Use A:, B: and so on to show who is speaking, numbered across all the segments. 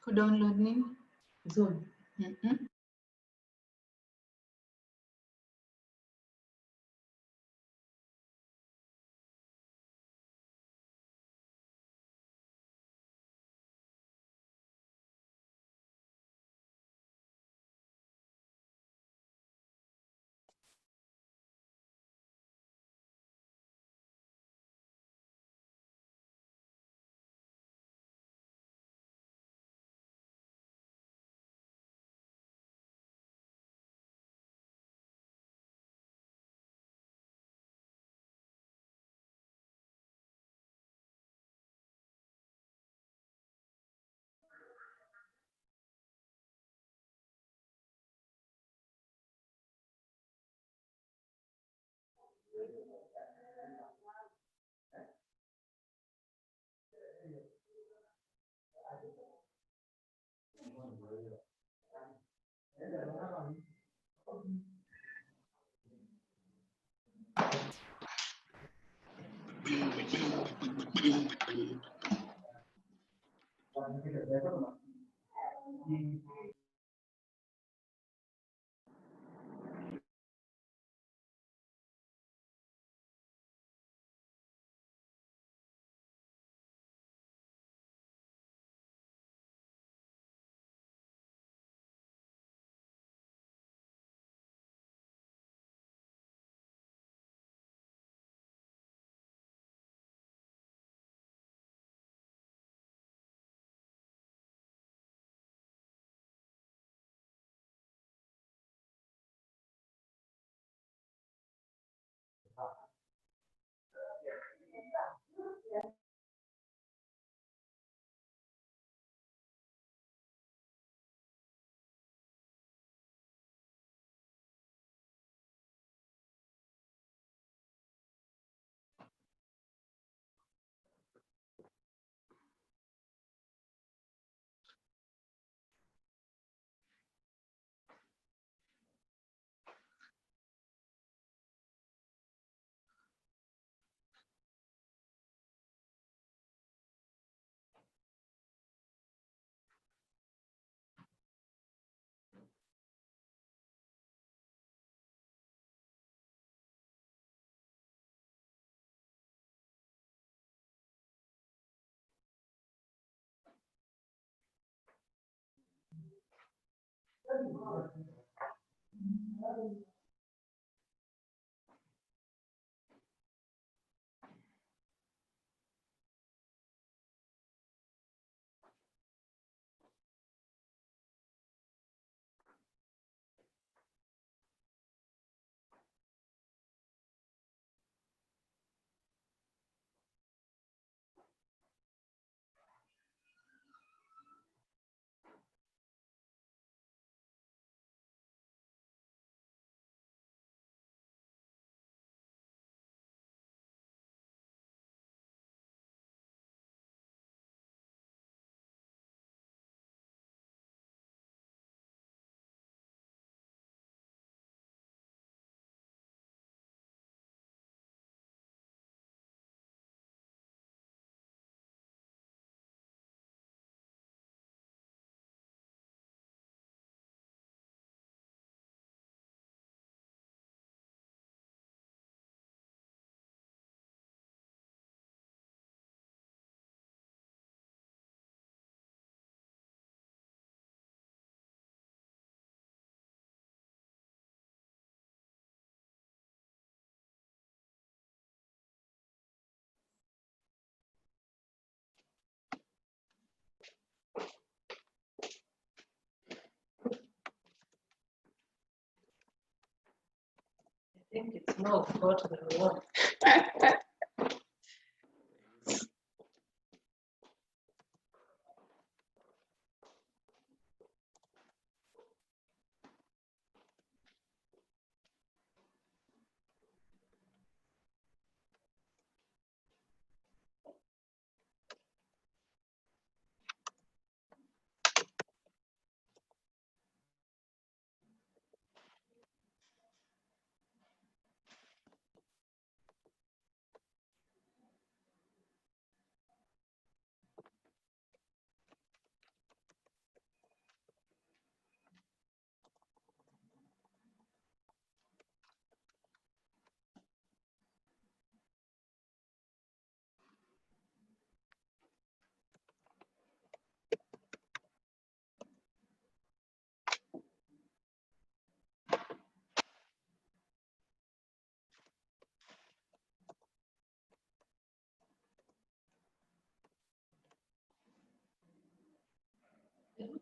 A: Ku-download nini?
B: Zoom. I think it's more hot than warm.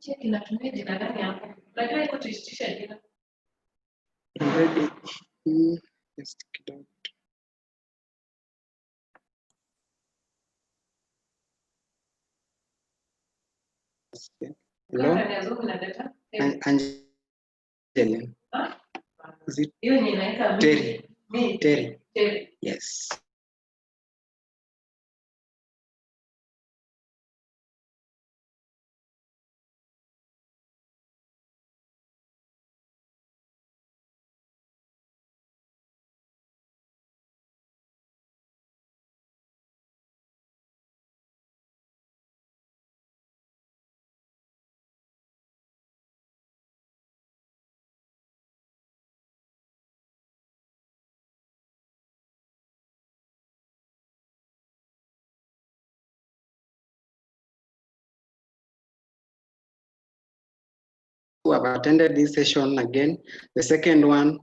B: Cheki natumia jina gani hapo? Unajua iko tuitisha jina.
A: Already. Let's take it out. Hello?
B: Kaka ni Azomi na data.
A: Angeline. Is it
B: Hiyo yenye inaita
A: Terry?
B: mimi.
A: Terry.
B: Terry.
A: Yes. Who have attended this session again, the second one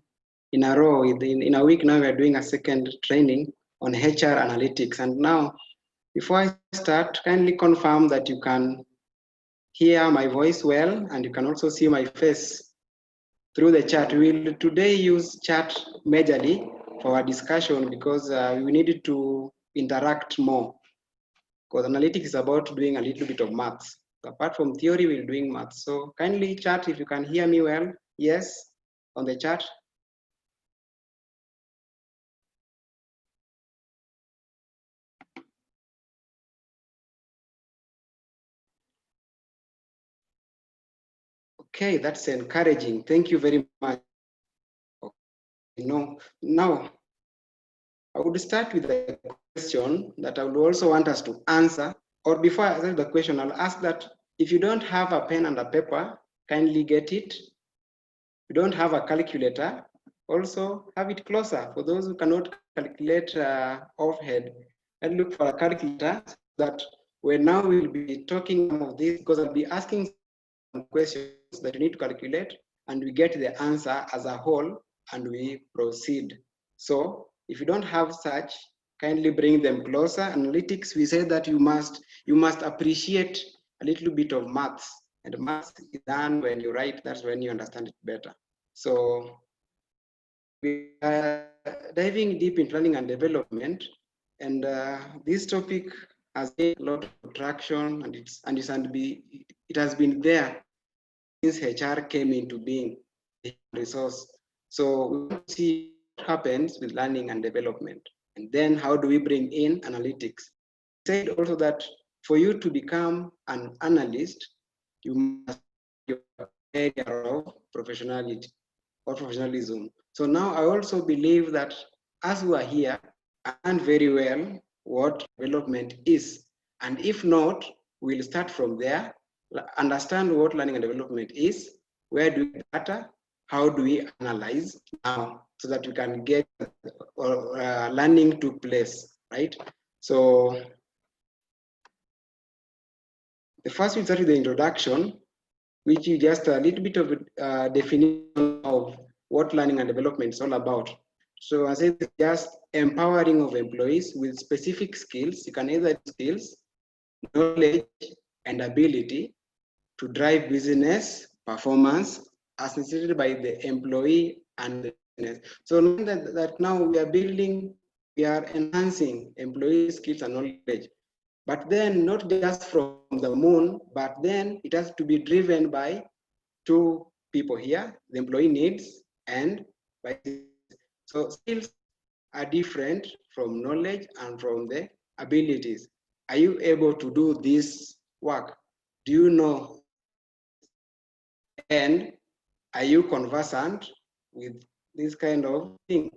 A: in a row. In a week now, we are doing a second training on HR analytics. And now, before I start, kindly confirm that you can hear my voice well, and you can also see my face through the chat. We will today use chat majorly for our discussion because we needed to interact more. Because analytics is about doing a little bit of maths. Apart from theory, we're doing maths. So kindly chat if you can hear me well. Yes, on the chat. Okay, that's encouraging. Thank you very much. Okay, now I would start with a question that I would also want us to answer. Or before I answer the question, I'll ask that if you don't have a pen and a paper, kindly get it. If you don't have a calculator, also have it closer. For those who cannot calculate offhand, and look for a calculator so that when now we'll be talking about this, because I'll be asking some questions that you need to calculate, and we get the answer as a whole, and we proceed. So if you don't have such, kindly bring them closer. Analytics, we say that you must appreciate a little bit of maths, and maths is done when you write. That's when you understand it better. So we are diving deep in learning and development, and this topic has a lot of traction, and it has been there since HR came into being a resource. So we want to see what happens with learning and development, and then how do we bring in analytics. We said also that for you to become an analyst, you must have your area of professionality or professionalism. So now I also believe that as we are here, I learn very well what development is. And if not, we'll start from there, understand what learning and development is, where do we get data, how do we analyze now, so that we can get learning to place, right? So the first we start with the introduction, which is just a little bit of a definition of what learning and development is all about. So I say it's just empowering of employees with specific skills. You can either skills, knowledge, and ability to drive business performance as necessitated by the employee and the business. So that now we are enhancing employee skills and knowledge. But then not just from the moon, but then it has to be driven by two people here, the employee needs and by. So skills are different from knowledge and from the abilities. Are you able to do this work? Do you know? And are you conversant with this kind of thing?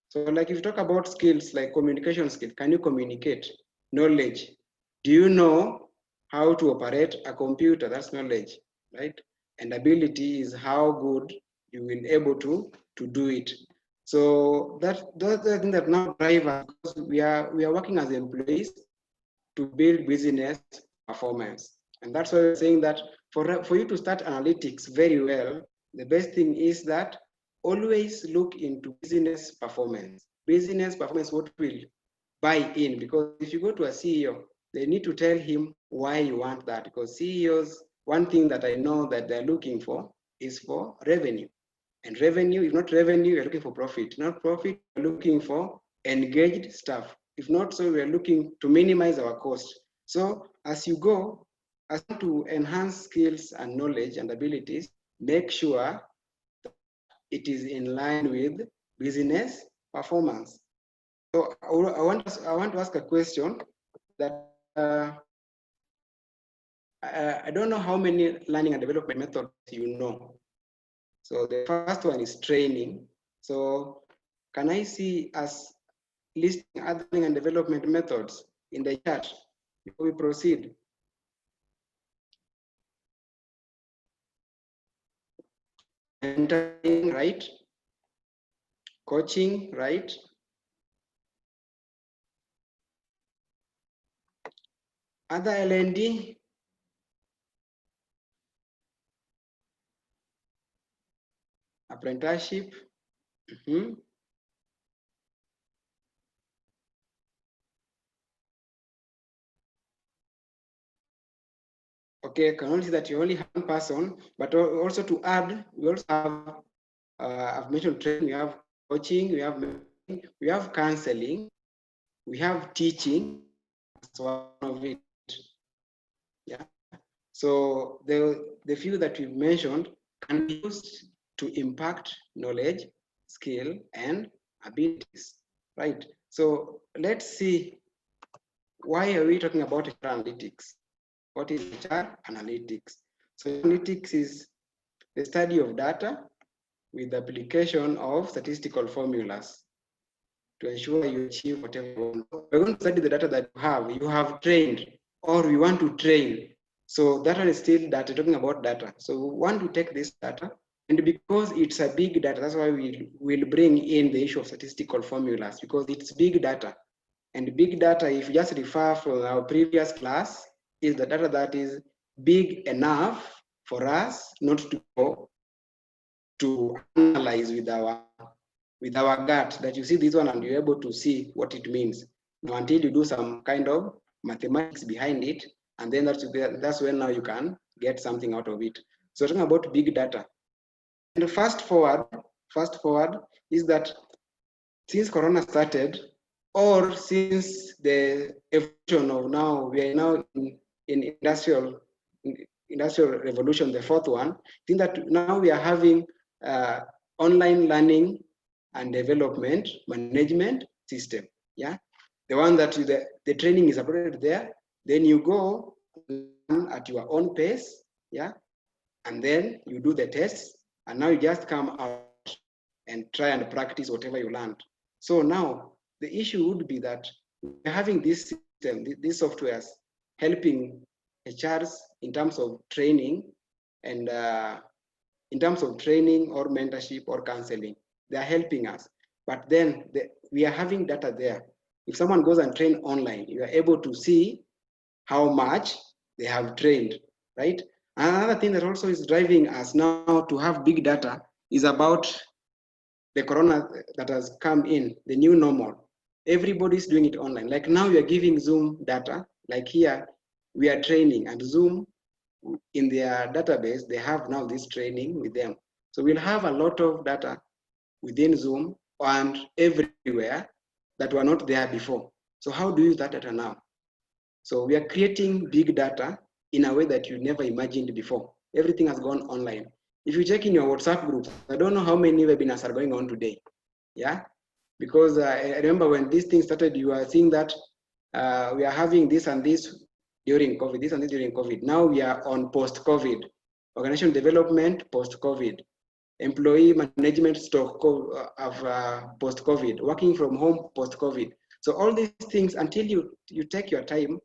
A: So like if you talk about skills like communication skills, can you communicate? Knowledge. Do you know how to operate a computer? That's knowledge, right? And ability is how good you will be able to do it. So those are the things that now drive us, because we are working as employees to build business performance. And that's why we're saying that for you to start analytics very well, the best thing is that always look into business performance. Business performance, what will buy in, because if you go to a CEO, they need to tell him why you want that, because CEOs one thing that I know that they're looking for is for revenue. And revenue, if not revenue, you're looking for profit. If not profit, you're looking for engaged staff. If not so, we're looking to minimize our cost. So as you go, as to enhance skills and knowledge and abilities, make sure that it is in line with business performance. So I want to ask a question that I don't know how many learning and development methods you know. So the first one is training. So can I see us listing other learning and development methods in the chat before we proceed? Mentoring, right? Coaching, right? Other L&D, apprenticeship. Okay, I can only see that you only have one person, but also to add, we also have, I've mentioned training, we have coaching, we have counseling, we have teaching as one of it. Yeah. So the few that we've mentioned can be used to impact knowledge, skill, and abilities, right? So let's see, why are we talking about HR analytics? What is HR analytics? So analytics is the study of data with the application of statistical formulas to ensure you achieve whatever you want. We're going to study the data that you have trained, or we want to train. So that one is still data, talking about data. So we want to take this data, and because it's a big data, that's why we will bring in the issue of statistical formulas, because it's big data. And big data, if you just refer from our previous class, is the data that is big enough for us not to go to analyze with our gut, that you see this one and you're able to see what it means. Now, until you do some kind of mathematics behind it, and then that's when now you can get something out of it. So talking about big data. And fast forward is that since Corona started, or since the evolution of now, we are now in industrial revolution, the fourth one, I think that now we are having online learning and development management system. Yeah, the one that the training is uploaded there, then you go at your own pace. Yeah, and then you do the tests, and now you just come out and try and practice whatever you learned. So now the issue would be that we're having this system, these softwares helping HRs in terms of training and in terms of training or mentorship or counseling. They're helping us. But then we are having data there. If someone goes and train online, you are able to see how much they have trained, right? Another thing that also is driving us now to have big data is about the corona that has come in, the new normal. Everybody's doing it online. Like now we are giving Zoom data, like here we are training, and Zoom in their database, they have now this training with them. So we'll have a lot of data within Zoom and everywhere that were not there before. So how do you use that data now? So we are creating big data in a way that you never imagined before. Everything has gone online. If you check in your WhatsApp group, I don't know how many webinars are going on today. Yeah, because I remember when this thing started, you are seeing that we are having this and this during COVID, this and this during COVID. Now we are on post-COVID, organization development post-COVID, employee management stock of post-COVID, working from home post-COVID. So all these things, until you take your time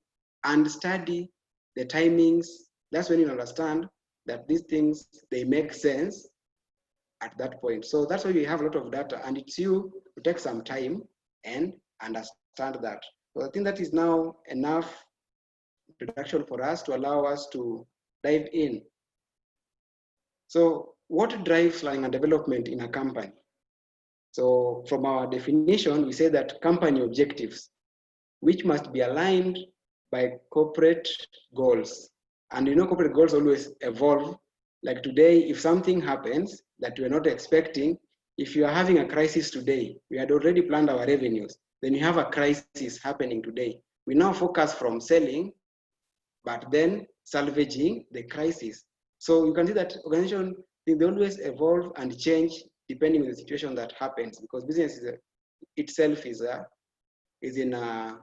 A: and study the timings, that's when you understand that these things, they make sense at that point. So that's why we have a lot of data, and it's you to take some time and understand that. So I think that is now enough introduction for us to allow us to dive in. So what drives learning and development in a company? So from our definition, we say that company objectives, which must be aligned by corporate goals. And you know, corporate goals always evolve. Like today, if something happens that we're not expecting, if you are having a crisis today, we had already planned our revenues, then you have a crisis happening today. We now focus from selling, but then salvaging the crisis. So you can see that organization, they always evolve and change depending on the situation that happens, because business itself is in a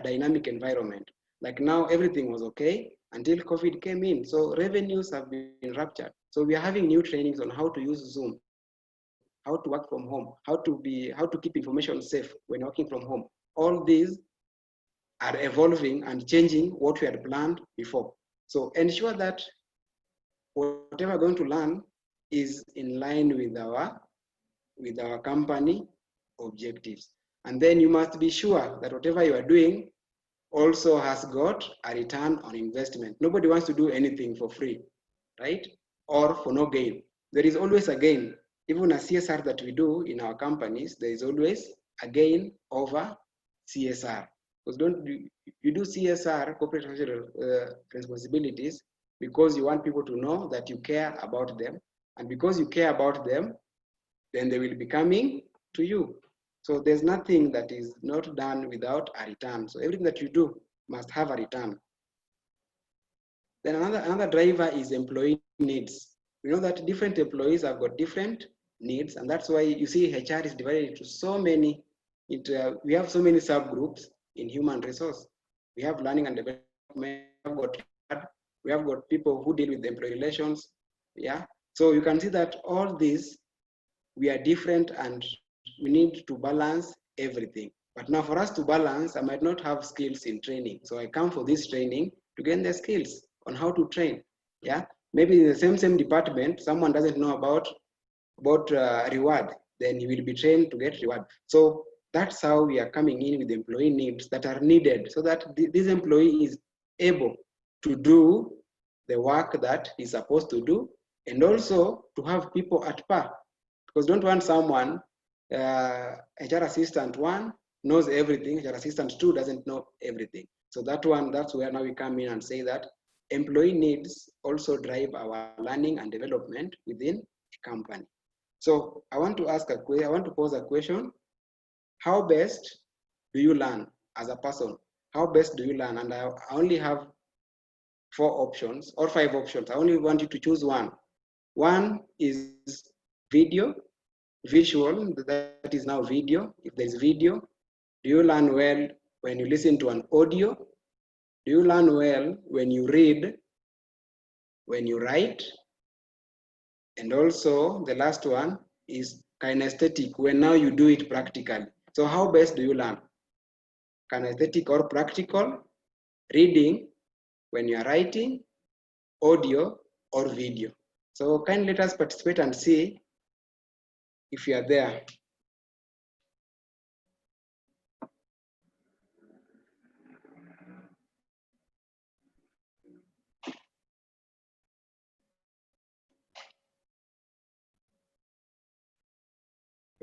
A: dynamic environment. Like now, everything was okay until COVID came in. So revenues have been ruptured. So we are having new trainings on how to use Zoom, how to work from home, how to keep information safe when working from home. All these are evolving and changing what we had planned before. So ensure that whatever we're going to learn is in line with our company objectives. And then you must be sure that whatever you are doing also has got a return on investment. Nobody wants to do anything for free, right? Or for no gain. There is always a gain. Even a CSR that we do in our companies, there is always a gain over CSR. Because you do CSR, corporate social responsibilities, because you want people to know that you care about them. And because you care about them, then they will be coming to you. So there's nothing that is not done without a return. So everything that you do must have a return. Then another driver is employee needs. We know that different employees have got different needs, and that's why you see HR is divided into so many. We have so many subgroups in human resource. We have learning and development. We have got people who deal with employee relations. Yeah. So you can see that all these, we are different and we need to balance everything. But now for us to balance, I might not have skills in training. So I come for this training to gain the skills on how to train. Yeah. Maybe in the same department, someone doesn't know about reward, then you will be trained to get reward. So that's how we are coming in with employee needs that are needed so that this employee is able to do the work that he's supposed to do, and also to have people at par. Because don't want someone, HR assistant 1 knows everything, HR assistant 2 doesn't know everything. So that's where now we come in and say that employee needs also drive our learning and development within a company. So I want to pose a question. How best do you learn as a person? How best do you learn? And I only have 4 options or 5 options. I only want you to choose one. One is visual, that is now video. If there's video, do you learn well when you listen to an audio? Do you learn well when you read, when you write? And also the last one is kinesthetic, when now you do it practically. So how best do you learn? Kinesthetic or practical, reading, when you are writing, audio, or video. So kindly let us participate and see if you are there.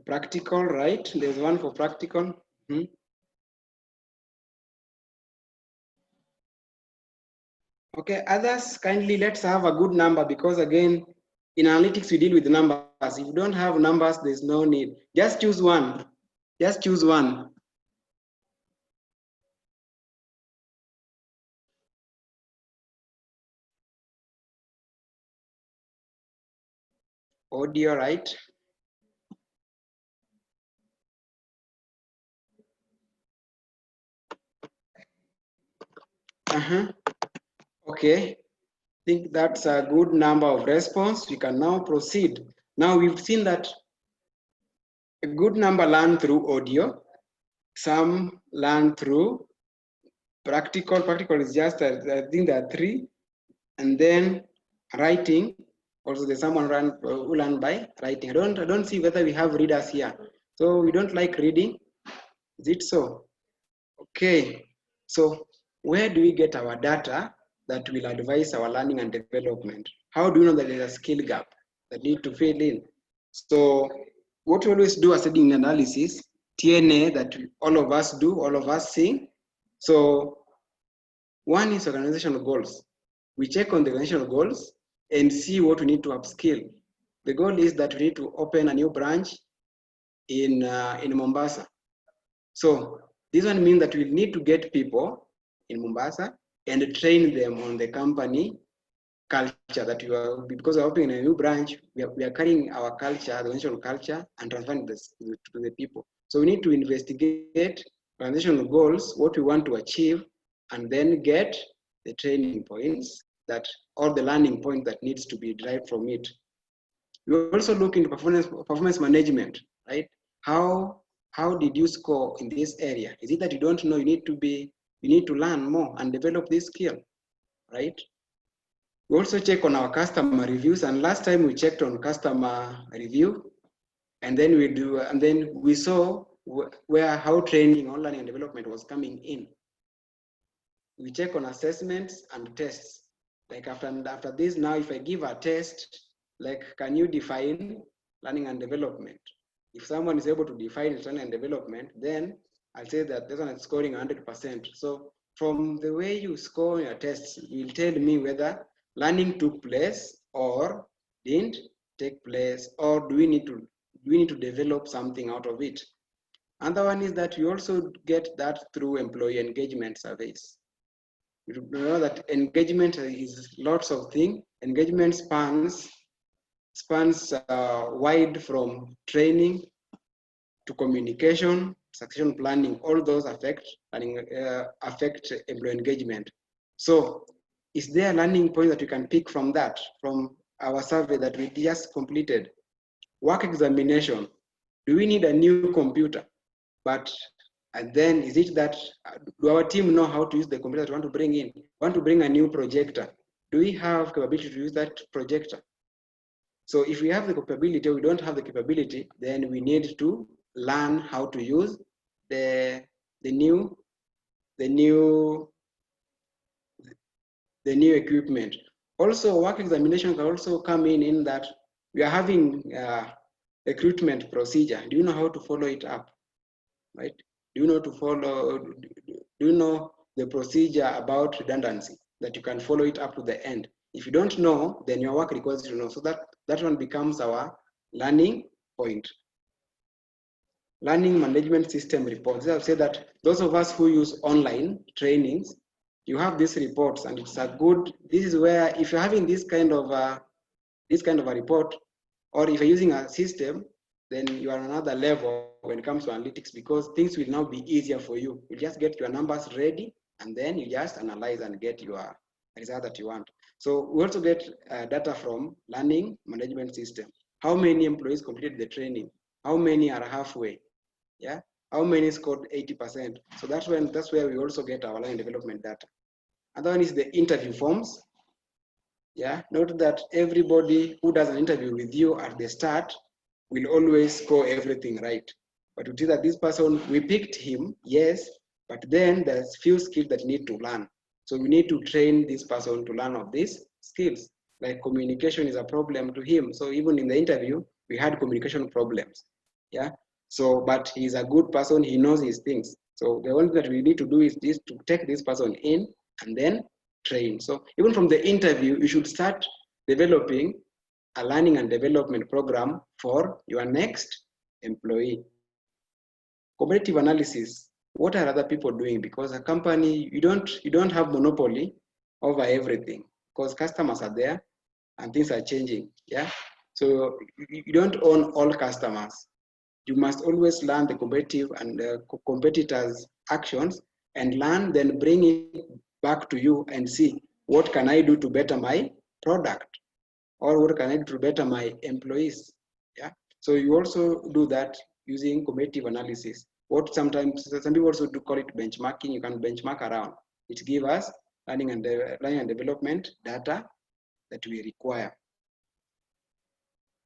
A: Practical, right? There's one for practical. Okay, others, kindly let's have a good number, because again, in analytics, we deal with numbers. If you don't have numbers, there's no need. Just choose one. Just choose one. Audio, right? Okay, I think that's a good number of response. We can now proceed. Now we've seen that a good number learn through audio. Some learn through practical. Practical is just, I think there are 3. And then writing, also there's someone who learn by writing. I don't see whether we have readers here. So we don't like reading. Is it so? Okay. So where do we get our data that will advise our learning and development? How do we know that there's a skill gap that need to fill in? So what we always do as studying analysis, TNA, that all of us do, all of us see. So One is organizational goals. We check on the organizational goals and see what we need to upskill. The goal is that we need to open a new branch in Mombasa. So this one means that we need to get people in Mombasa and train them on the company culture that we are, because we're opening a new branch, we are carrying our culture, the organizational culture, and transferring this to the people. So we need to investigate organizational goals, what we want to achieve, and then get the training points that, or the learning point that needs to be derived from it. We also look into performance management, right? How did you score in this area? Is it that you don't know? You need to learn more and develop this skill, right? We also check on our customer reviews, and last time we checked on customer review, and then we saw how training on learning and development was coming in. We check on assessments and tests. Like after this, now if I give a test, like, can you define learning and development? If someone is able to define learning and development, then I'll say that this one is scoring 100%. So from the way you score your tests, you'll tell me whether learning took place or didn't take place, or do we need to develop something out of it? Another one is that you also get that through employee engagement surveys. You know that engagement is lots of things. Engagement spans wide, from training to communication, succession planning. All those affect employee engagement. So is there a learning point that you can pick from that, from our survey that we just completed? Work examination. Do we need a new computer? And then is it that, do our team know how to use the computer that we want to bring in? Want to bring a new projector. Do we have capability to use that projector? So if we have the capability or we don't have the capability, then we need to learn how to use the new equipment. Also, work examination can also come in that we are having recruitment procedure. Do you know how to follow it up? Right? Do you know the procedure about redundancy, that you can follow it up to the end? If you don't know, then your work requires you to know. So that one becomes our learning point. Learning management system reports. I'll say that those of us who use online trainings, you have these reports, and it's a good. This is where, if you're having this kind of a report, or if you're using a system, then you are on another level when it comes to analytics, because things will now be easier for you. You just get your numbers ready, and then you just analyze and get your result that you want. So we also get data from learning management system. How many employees completed the training? How many are halfway? Yeah. How many scored 80%? So that's where we also get our learning development data. Another one is the interview forms. Yeah. Note that everybody who does an interview with you at the start will always score everything right. But we see that this person, we picked him, yes, but then there's few skills that need to learn. So we need to train this person to learn of these skills. Like communication is a problem to him. So even in the interview, we had communication problems. Yeah. So, but he's a good person, he knows his things. So the only thing that we need to do is to take this person in and then train. So even from the interview, you should start developing a learning and development program for your next employee. Competitive analysis. What are other people doing? Because a company, you don't have monopoly over everything, because customers are there and things are changing. Yeah. So you don't own all customers. You must always learn the competitive and competitors' actions and learn, then bring it back to you and see, what can I do to better my product? Or what can I do to better my employees? Yeah. So you also do that using competitive analysis. What sometimes some people also do call it benchmarking. You can benchmark around. It gives us learning and development data that we require.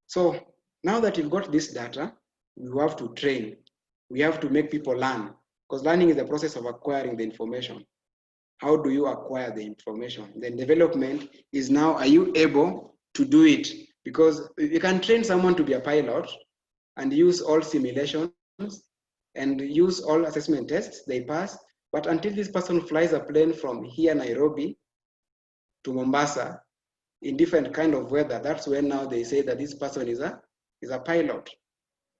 A: So now that you've got this data, we have to train. We have to make people learn, because learning is the process of acquiring the information. How do you acquire the information? Then development is now, are you able to do it? Because you can train someone to be a pilot and use all simulations and use all assessment tests, they pass, But until this person flies a plane from here, Nairobi, to Mombasa, in different kind of weather, that's when now they say that this person is a pilot,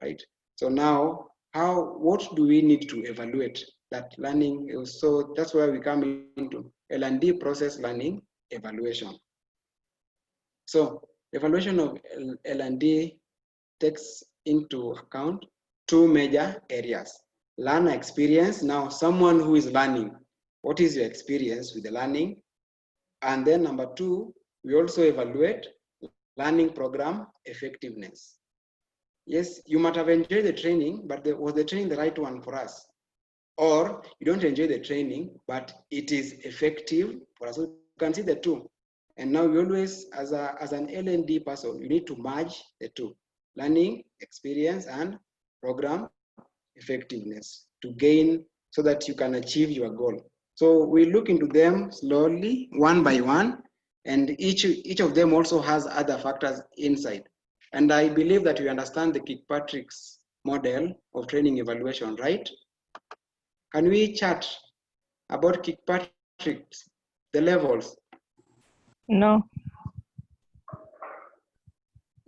A: right? So now, what do we need to evaluate that learning? So that's where we come into L&D process learning evaluation. So evaluation of L&D takes into account two major areas. Learner experience. Now, someone who is learning, what is your experience with the learning? And then number two, we also evaluate learning program effectiveness. Yes, you might have enjoyed the training, but was the training the right one for us? Or you don't enjoy the training, but it is effective for us. So you can see the two. And now you always, as an L&D person, you need to merge the two, learning experience and program effectiveness to gain so that you can achieve your goal. So we look into them slowly, one by one, and each of them also has other factors inside. And I believe that you understand the Kirkpatrick's model of training evaluation, right? Can we chat about Kirkpatrick's, the levels?
C: No.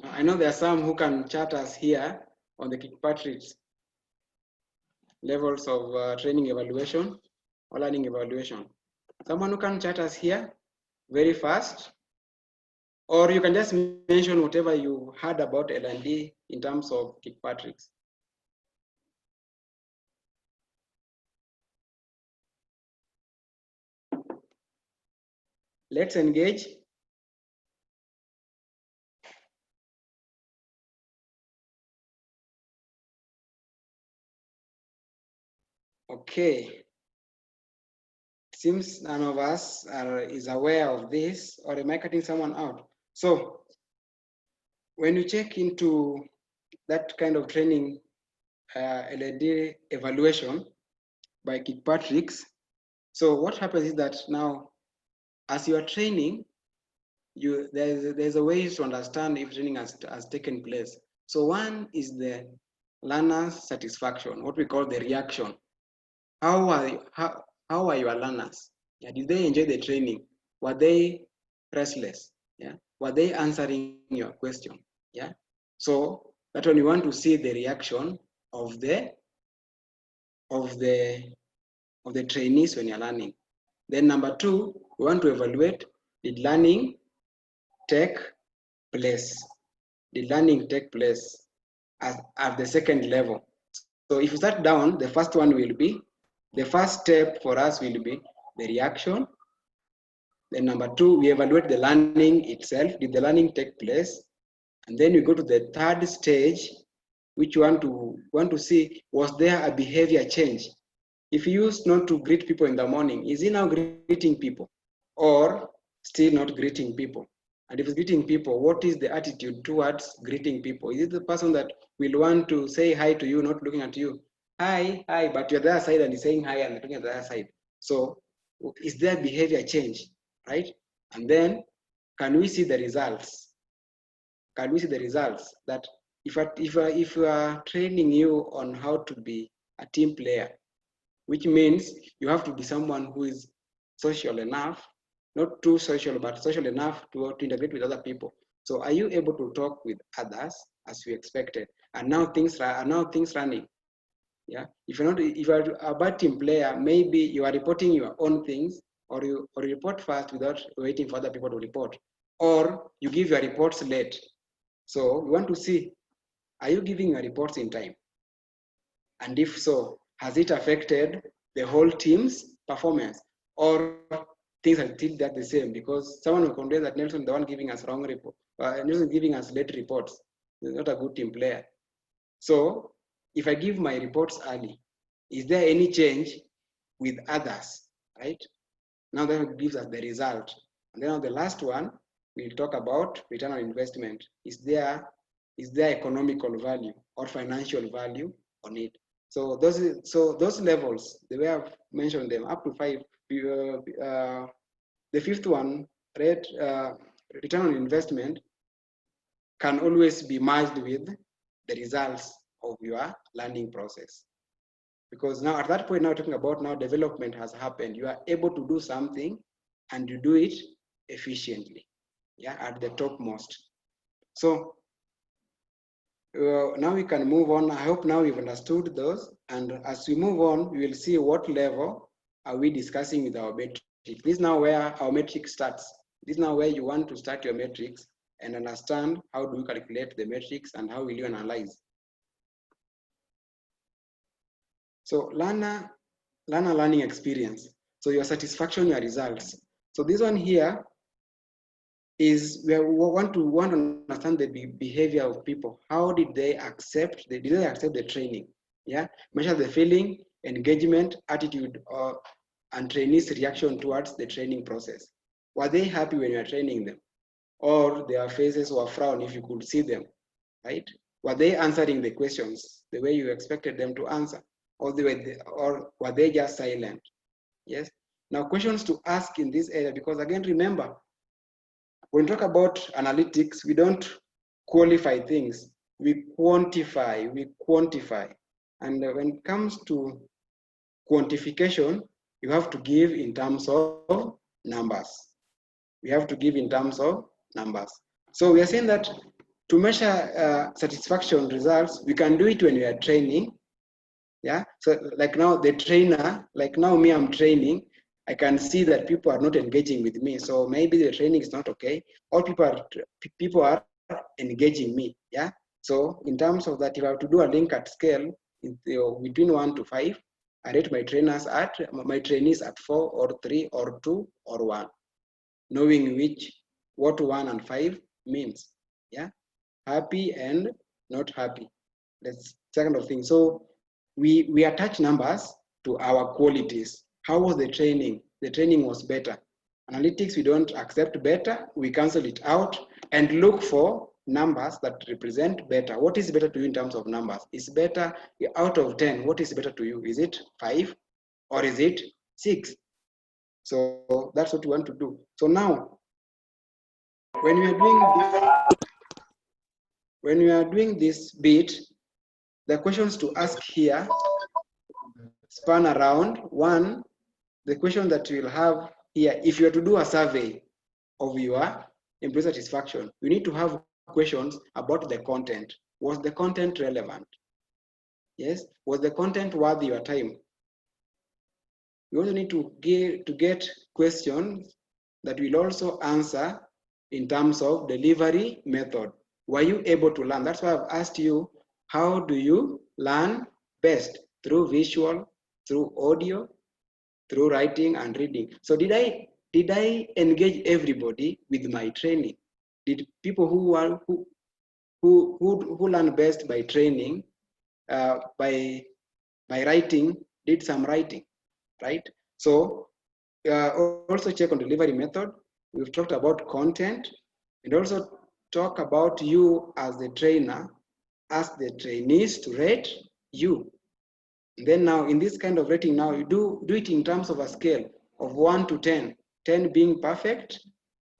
A: I know there are some who can chat us here on the Kirkpatrick's levels of training evaluation or learning evaluation. Someone who can chat us here very fast, or you can just mention whatever you heard about L&D in terms of Kirkpatrick's. Let's engage. Okay. Seems none of us is aware of this, or am I cutting someone out? So when you check into that kind of training, L&D evaluation by Kirkpatrick's, so what happens is that now, as you are training, there's a way to understand if training has taken place. So one is the learner's satisfaction, what we call the reaction. How are your learners? Yeah, did they enjoy the training? Were they restless? Yeah, were they answering your question? Yeah, so that's when you want to see the reaction of the trainees when you're learning. Then number two, we want to evaluate, did learning take place? Did learning take place at the second level? So if you start down, the first one will be, the first step for us will be the reaction. Then number two, we evaluate the learning itself. Did the learning take place? And then we go to the third stage, which you want to see, was there a behavior change? If you used not to greet people in the morning, is he now greeting people or still not greeting people? And if he's greeting people, what is the attitude towards greeting people? Is it the person that will want to say hi to you, not looking at you? Hi, hi, but you're the other side and he's saying hi and looking at the other side. So is there behavior change, right? And then can we see the results? Can we see the results that if we are training you on how to be a team player, which means you have to be someone who is social enough, not too social, but social enough to integrate with other people. So are you able to talk with others as you expected? And now things running. Yeah. If you're a bad team player, maybe you are reporting your own things, or you report fast without waiting for other people to report, or you give your reports late. So we want to see, are you giving your reports in time? And if so, has it affected the whole team's performance? Or things are still that the same? Because someone will complain that Nelson is the one giving us wrong report, Nelson is giving us late reports. He's not a good team player. So if I give my reports early, is there any change with others, right? Now that gives us the result. And then on the last one, we'll talk about return on investment. Is there economical value or financial value on it? So those levels, the way I've mentioned them, up to 5. The fifth one, return on investment, can always be merged with the results of your learning process. Because now at that point, now talking about now development has happened. You are able to do something and you do it efficiently, yeah, at the topmost. So now we can move on. I hope now we've understood those. And as we move on, we will see what level are we discussing with our metric. This is now where our metric starts. This is now where you want to start your metrics and understand how do you calculate the metrics and how will you analyze. So learner learning experience. So your satisfaction, your results. So this one here is where we want to understand the behavior of people. How did they accept? Did they accept the training? Yeah, measure the feeling, engagement, attitude, and trainees' reaction towards the training process. Were they happy when you are training them, or their faces were frown if you could see them, right? Were they answering the questions the way you expected them to answer, or were they just silent? Yes. Now, questions to ask in this area, because again, remember, when we talk about analytics, we don't qualify things, we quantify. And when it comes to quantification, you have to give in terms of numbers. We have to give in terms of numbers. So we are saying that to measure satisfaction results, we can do it when we are training. Yeah, so like now the trainer, like now me, I'm training, I can see that people are not engaging with me. So maybe the training is not okay. All people are engaging me. Yeah. So in terms of that, if I have to do a Likert scale between 1 to 5, I rate my trainees at 4 or 3 or 2 or 1, knowing what 1 and 5 means. Yeah. Happy and not happy. That's second of thing. So we attach numbers to our qualities. How was the training? The training was better. Analytics, we don't accept better, we cancel it out and look for numbers that represent better. What is better to you in terms of numbers? Is better out of 10, what is better to you? Is it 5 or is it 6? So that's what we want to do. So now, when we are doing this bit, the questions to ask here span around one, the question that you will have here, if you are to do a survey of your employee satisfaction, you need to have questions about the content. Was the content relevant? Yes, was the content worth your time? You also need to get questions that will also answer in terms of delivery method. Were you able to learn? That's why I've asked you, how do you learn best? Through visual, through audio, through writing and reading. So did I engage everybody with my training? Did people who learn best by training, by writing, did some writing, right? So also check on delivery method. We've talked about content, and also talk about you as the trainer, ask the trainees to rate you. And then now in this kind of rating, now you do it in terms of a scale of 1 to 10, 10 being perfect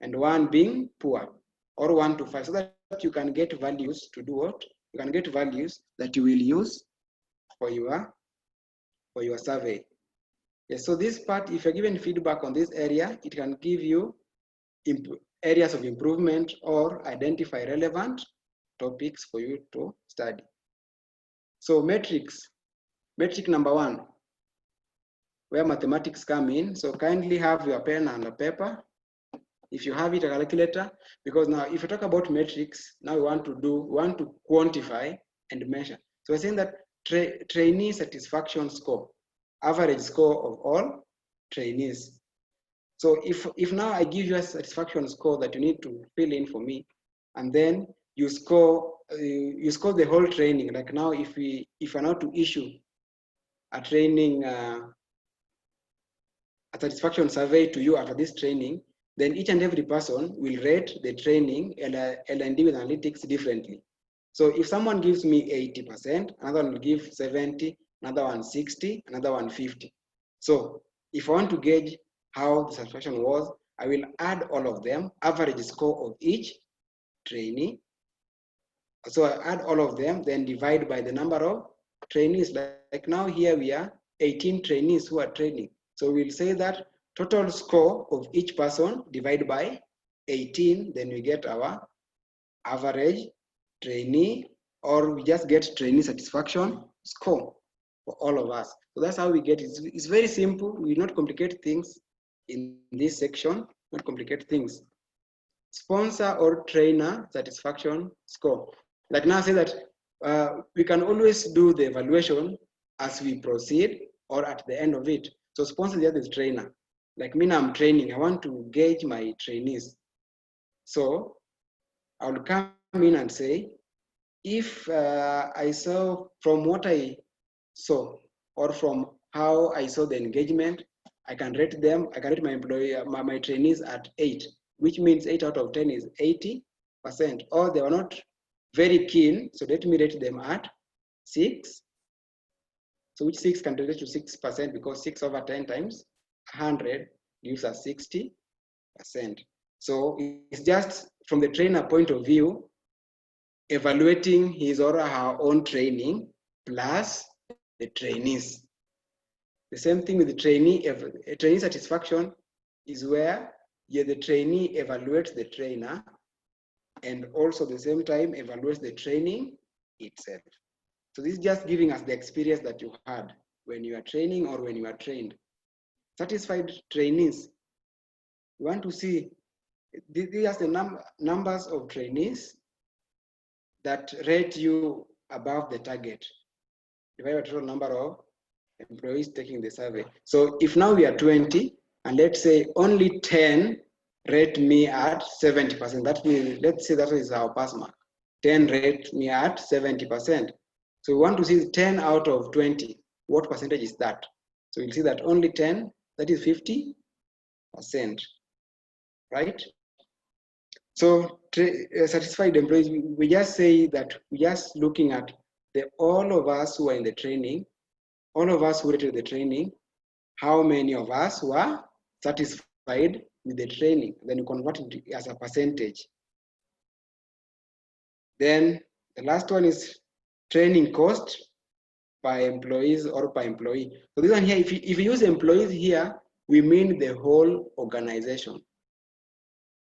A: and 1 being poor, or 1 to 5, so that you can get values to do what? You can get values that you will use for your survey. Yes, so this part, if you're given feedback on this area, it can give you areas of improvement or identify relevant topics for you to study. So metrics. Metric number 1, where mathematics come in. So kindly have your pen and a paper. If you have it, a calculator, because now if you talk about metrics, now we want to quantify and measure. So we're saying that trainee satisfaction score, average score of all trainees. So if now I give you a satisfaction score that you need to fill in for me, and then you score the whole training. Like now, if we're now to issue a training, a satisfaction survey to you after this training, then each and every person will rate the training L&D with analytics differently. So if someone gives me 80%, another one will give 70, another one 60, another one 50. So if I want to gauge how the satisfaction was, I will add all of them, average score of each trainee. So I add all of them, then divide by the number of trainees. Like now here we are 18 trainees who are training. So we'll say that total score of each person divided by 18, then we get our average trainee, or we just get trainee satisfaction score for all of us. So that's how we get it. It's very simple. We not complicate things in this section, not complicate things. Sponsor or trainer satisfaction score. Like now, I say that we can always do the evaluation as we proceed or at the end of it. So sponsor the other trainer. Like me, now I'm training. I want to gauge my trainees. So I'll come in and say, if I saw from what I saw or from how I saw the engagement, I can rate them. I can rate my employee, my trainees at 8, which means 8 out of 10 is 80%. Or they were not very keen, so let me rate them at 6. So which 6 can relate to 6% because 6 over 10 times 100 gives us 60%. So it's just from the trainer point of view, evaluating his or her own training plus the trainees. The same thing with the trainee. A trainee satisfaction is where the trainee evaluates the trainer and also at the same time evaluates the training itself. So this is just giving us the experience that you had when you are training or when you are trained. Satisfied trainees. We want to see, these are the numbers of trainees that rate you above the target, divided by the total number of employees taking the survey. So if now we are 20, and let's say only 10 rate me at 70%, that means, let's say that is our pass mark. 10 rate me at 70%. So we want to see 10 out of 20. What percentage is that? So you'll see that only 10, that is 50%, right? So satisfied employees, we just say that we're just looking at all of us who are in the training, all of us who rated the training, how many of us were satisfied with the training, then you convert it as a percentage. Then the last one is training cost per employees or per employee. So this one here, if you use employees here, we mean the whole organization.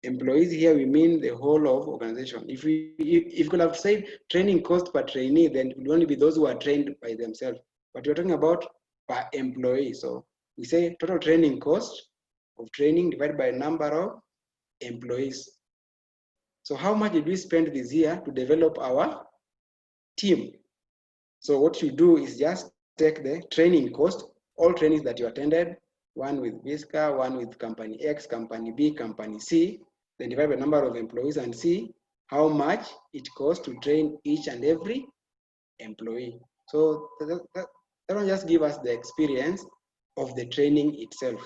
A: Employees here, we mean the whole of organization. If you could have said training cost per trainee, then it would only be those who are trained by themselves. But we're talking about per employee. So we say total training cost of training divided by number of employees. So how much did we spend this year to develop our team? So what you do is just take the training cost, all trainings that you attended, one with Visca, one with company X, company B, company C, then divide by number of employees and see how much it costs to train each and every employee. So that will just give us the experience of the training itself,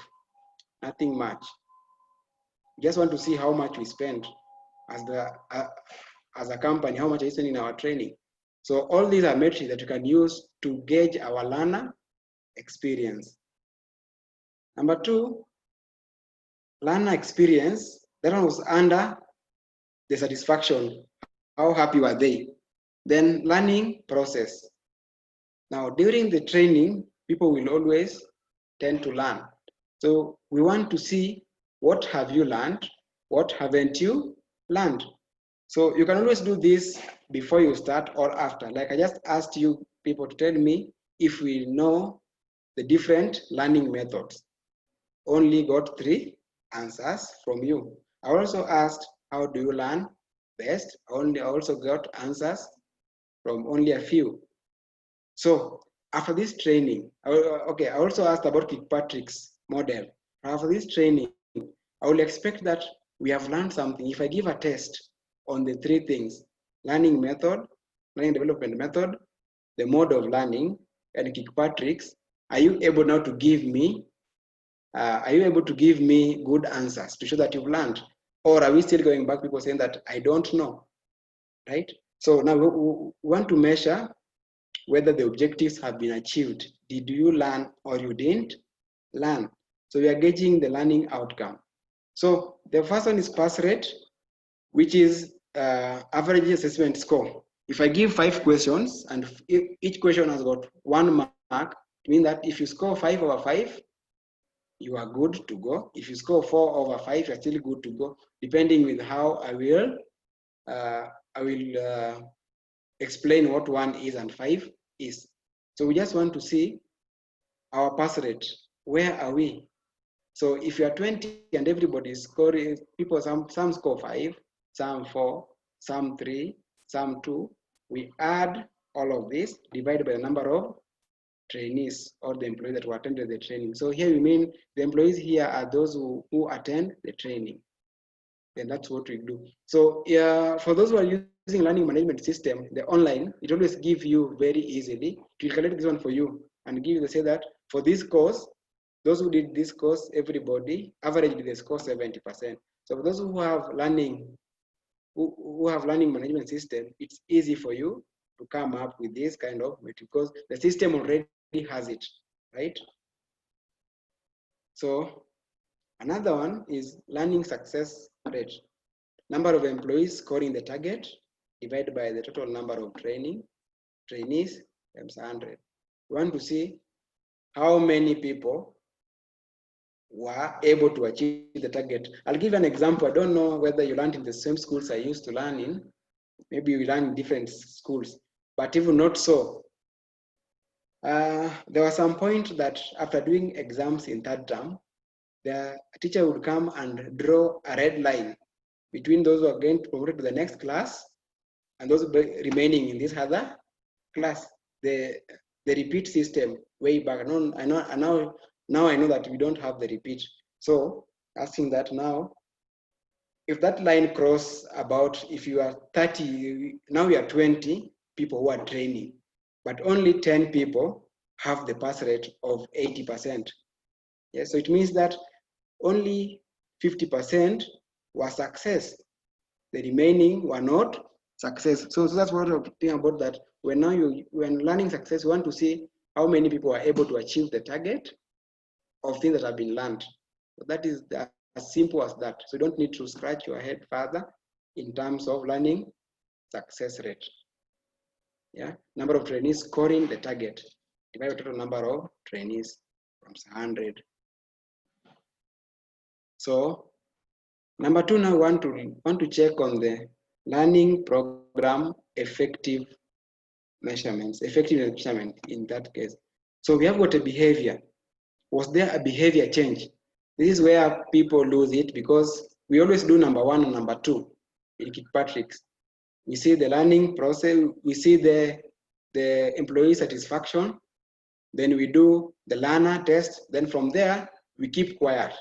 A: nothing much. We just want to see how much we spend as a company, how much are we spending in our training. So all these are metrics that you can use to gauge our learner experience. Number 2, learner experience, that one was under the satisfaction. How happy were they? Then learning process. Now, during the training, people will always tend to learn. So we want to see what have you learned, what haven't you learned. So you can always do this before you start or after. Like I just asked you people to tell me if we know the different learning methods. Only got 3 answers from you. I also asked, how do you learn best? I also got answers from only a few. So after this training, I also asked about Kirkpatrick's model. After this training, I will expect that we have learned something. If I give a test on the 3 things, learning method, learning development method, the mode of learning, and Kirkpatrick's, are you able now to give me good answers to show that you've learned? Or are we still going back, people saying that I don't know, right? So now we want to measure whether the objectives have been achieved. Did you learn or you didn't learn? So we are gauging the learning outcome. So the first one is pass rate, which is average assessment score. If I give 5 questions and each question has got 1 mark, it means that if you score 5 over 5, you are good to go. If you score 4 over 5, you're still good to go, depending with how I will explain what 1 is and 5 is. So we just want to see our pass rate. Where are we? So if you are 20 and everybody is scoring, some score 5, some 4, some 3, some 2, we add all of this divided by the number of trainees or the employees that were attended the training. So here we mean the employees here are those who attend the training. Then that's what we do. So for those who are using learning management system, the online, it always gives you very easily. It will calculate this one for you and give you the say that for this course, those who did this course, everybody averagely they score 70%. So for those who have learning management system, it's easy for you to come up with this kind of metric because the system already has it, right? So another one is learning success rate. Number of employees scoring the target divided by the total number of trainees times 100. We want to see how many people were able to achieve the target. I'll give an example. I don't know whether you learned in the same schools I used to learn in. Maybe you learn in different schools, but even not so. There was some point that after doing exams in 3rd term, the teacher would come and draw a red line between those who are going to promote to the next class and those remaining in this other class. The repeat system way back. Now I know that we don't have the repeat. So asking that now, if that line cross about, if you are 30, now we are 20 people who are training, but only 10 people have the pass rate of 80%. Yeah, so it means that only 50% were success. The remaining were not success. So that's what I'm talking about, that when learning success, we want to see how many people are able to achieve the target of things that have been learned. So that is as simple as that. So you don't need to scratch your head further in terms of learning success rate. Yeah, number of trainees scoring the target divided by total number of trainees times 100. So number 2, now want to check on the learning program effective measurements, effective measurement in that case. So we have got a behavior. Was there a behavior change? This is where people lose it, because we always do number 1 and number 2 in Kirkpatrick's. We see the learning process, we see the employee satisfaction, then we do the learner test, then from there we keep quiet.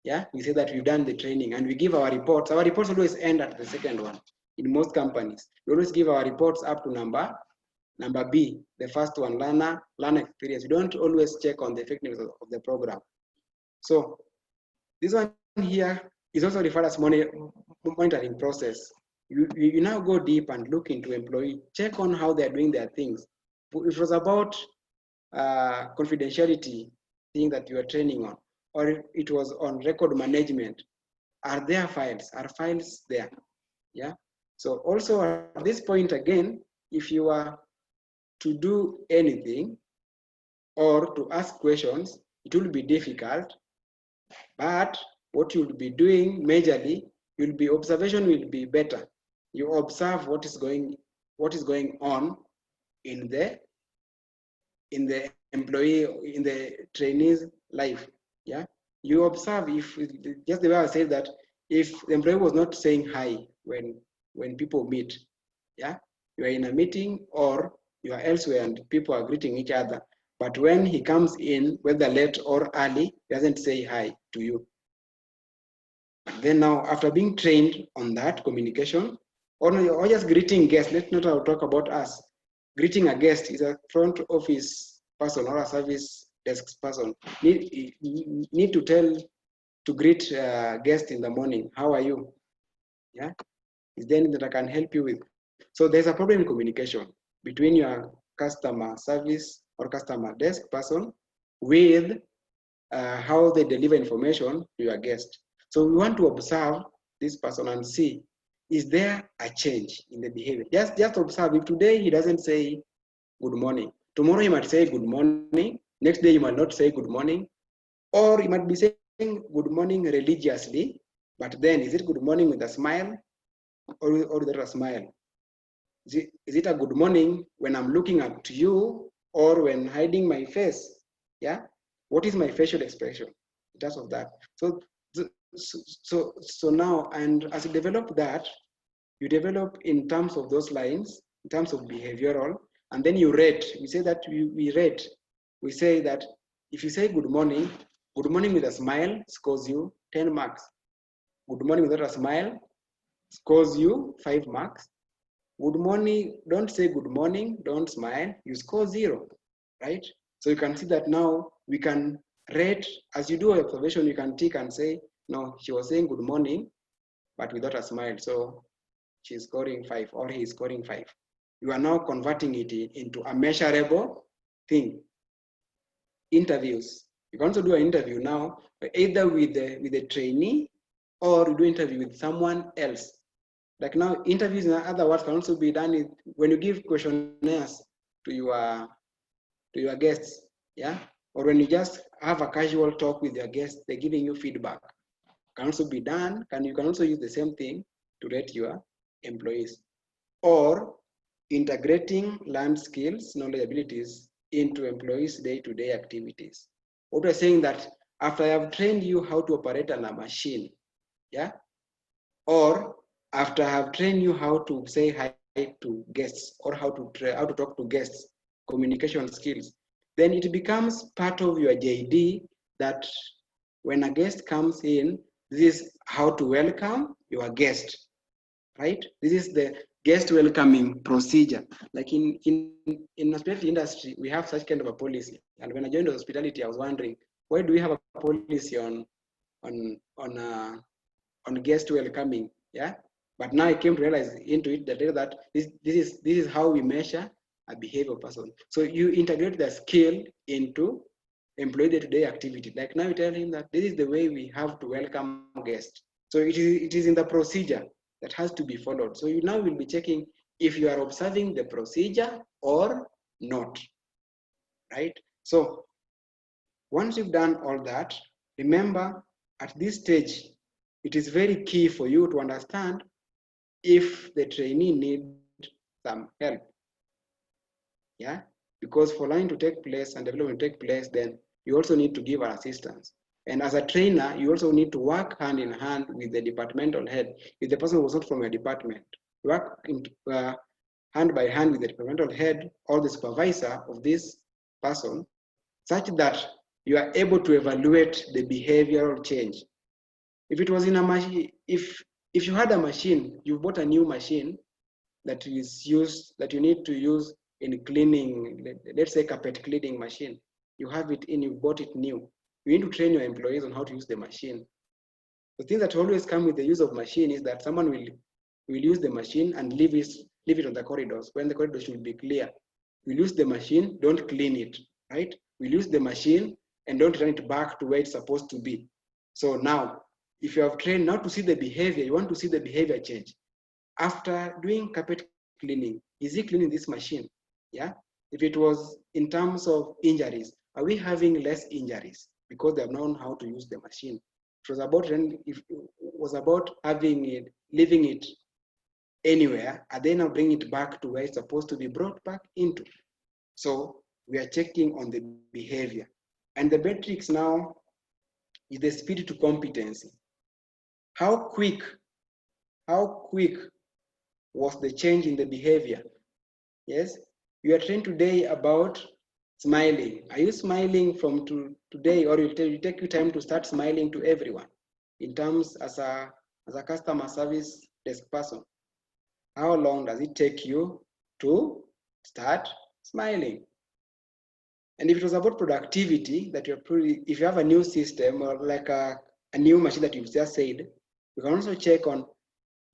A: Yeah, we say that we've done the training and we give our reports. Our reports always end at the second one. In most companies, we always give our reports up to number B, the first one, learner experience. We don't always check on the effectiveness of the program. So this one here is also referred as monitoring process. You now go deep and look into employee, check on how they're doing their things. If it was about confidentiality thing that you are training on, or it was on record management, are there files? Are files there? Yeah. So also at this point again, if you are to do anything or to ask questions, it will be difficult. But what you'll be doing majorly, observation will be better. You observe what is going on in the employee, in the trainee's life. Yeah, you observe, if just the way I said that, if the employee was not saying hi when people meet, yeah, you are in a meeting or you are elsewhere and people are greeting each other, but when he comes in, whether late or early, he doesn't say hi to you. Then now, after being trained on that communication, or just greeting guests, let's not talk about us. Greeting a guest is a front office person or a service desk person. Need to greet guests in the morning. How are you? Yeah, is there anything that I can help you with? So there's a problem in communication between your customer service or customer desk person with how they deliver information to your guest. So we want to observe this person and see is there a change in the behavior? Just observe. If today he doesn't say good morning, tomorrow he might say good morning, next day he might not say good morning, or he might be saying good morning religiously, but then is it good morning with a smile or without a smile? Is it a good morning when I'm looking up to you or when hiding my face? Yeah. What is my facial expression in terms of that? So now, and as you develop that, you develop in terms of those lines, in terms of behavioral, and then you rate. We say that we rate. We say that if you say good morning with a smile scores you 10 marks. Good morning without a smile scores you 5 marks. Good morning, don't say good morning, don't smile, you score 0, right? So you can see that now we can rate, as you do an observation, you can tick and say, no, she was saying good morning, but without a smile. So she's scoring 5 or he's scoring 5. You are now converting it into a measurable thing. Interviews. You can also do an interview now, either with the trainee or you do interview with someone else. Like now, interviews in other words can also be done when you give questionnaires to your guests, yeah, or when you just have a casual talk with your guests, they're giving you feedback. Can also be done. You can also use the same thing to rate your employees, or integrating learned skills, knowledge, abilities into employees' day-to-day activities. What we're saying that after I have trained you how to operate on a machine, yeah, or after I have trained you how to say hi to guests or how to talk to guests, communication skills, then it becomes part of your JD that when a guest comes in, this is how to welcome your guest, right? This is the guest welcoming procedure. Like in hospitality industry, we have such kind of a policy. And when I joined hospitality, I was wondering, why do we have a policy on guest welcoming? Yeah. But now I came to realize into it that this is how we measure a behavioral person. So you integrate the skill into employee day-to-day activity. Like now you tell him that this is the way we have to welcome guests. So it is in the procedure that has to be followed. So you now will be checking if you are observing the procedure or not, right? So once you've done all that, remember at this stage, it is very key for you to understand if the trainee needs some help. Yeah, because for learning to take place and development to take place, then you also need to give assistance. And as a trainer, you also need to work hand in hand with the departmental head. If the person was not from your department, work hand by hand with the departmental head or the supervisor of this person, such that you are able to evaluate the behavioral change. If it was in a machine, if you had a machine, you bought a new machine that is used, that you need to use in cleaning, let's say carpet cleaning machine, you have it in, you bought it new. You need to train your employees on how to use the machine. The thing that always come with the use of machine is that someone will use the machine and leave it on the corridors when the corridors should be clear. We'll use the machine, don't clean it, right? We'll use the machine and don't turn it back to where it's supposed to be. So now, if you have trained now to see the behavior, you want to see the behavior change. After doing carpet cleaning, is he cleaning this machine? Yeah. If it was in terms of injuries, are we having less injuries because they have known how to use the machine? It was about having it, leaving it anywhere, and then now bring it back to where it's supposed to be brought back into. So we are checking on the behavior. And the metrics now is the speed to competency. How quick was the change in the behavior? Yes, you are trained today about smiling. Are you smiling from today, or you take your time to start smiling to everyone in terms as a customer service desk person? How long does it take you to start smiling? And if it was about productivity, that if you have a new system or like a new machine that you've just said, you can also check on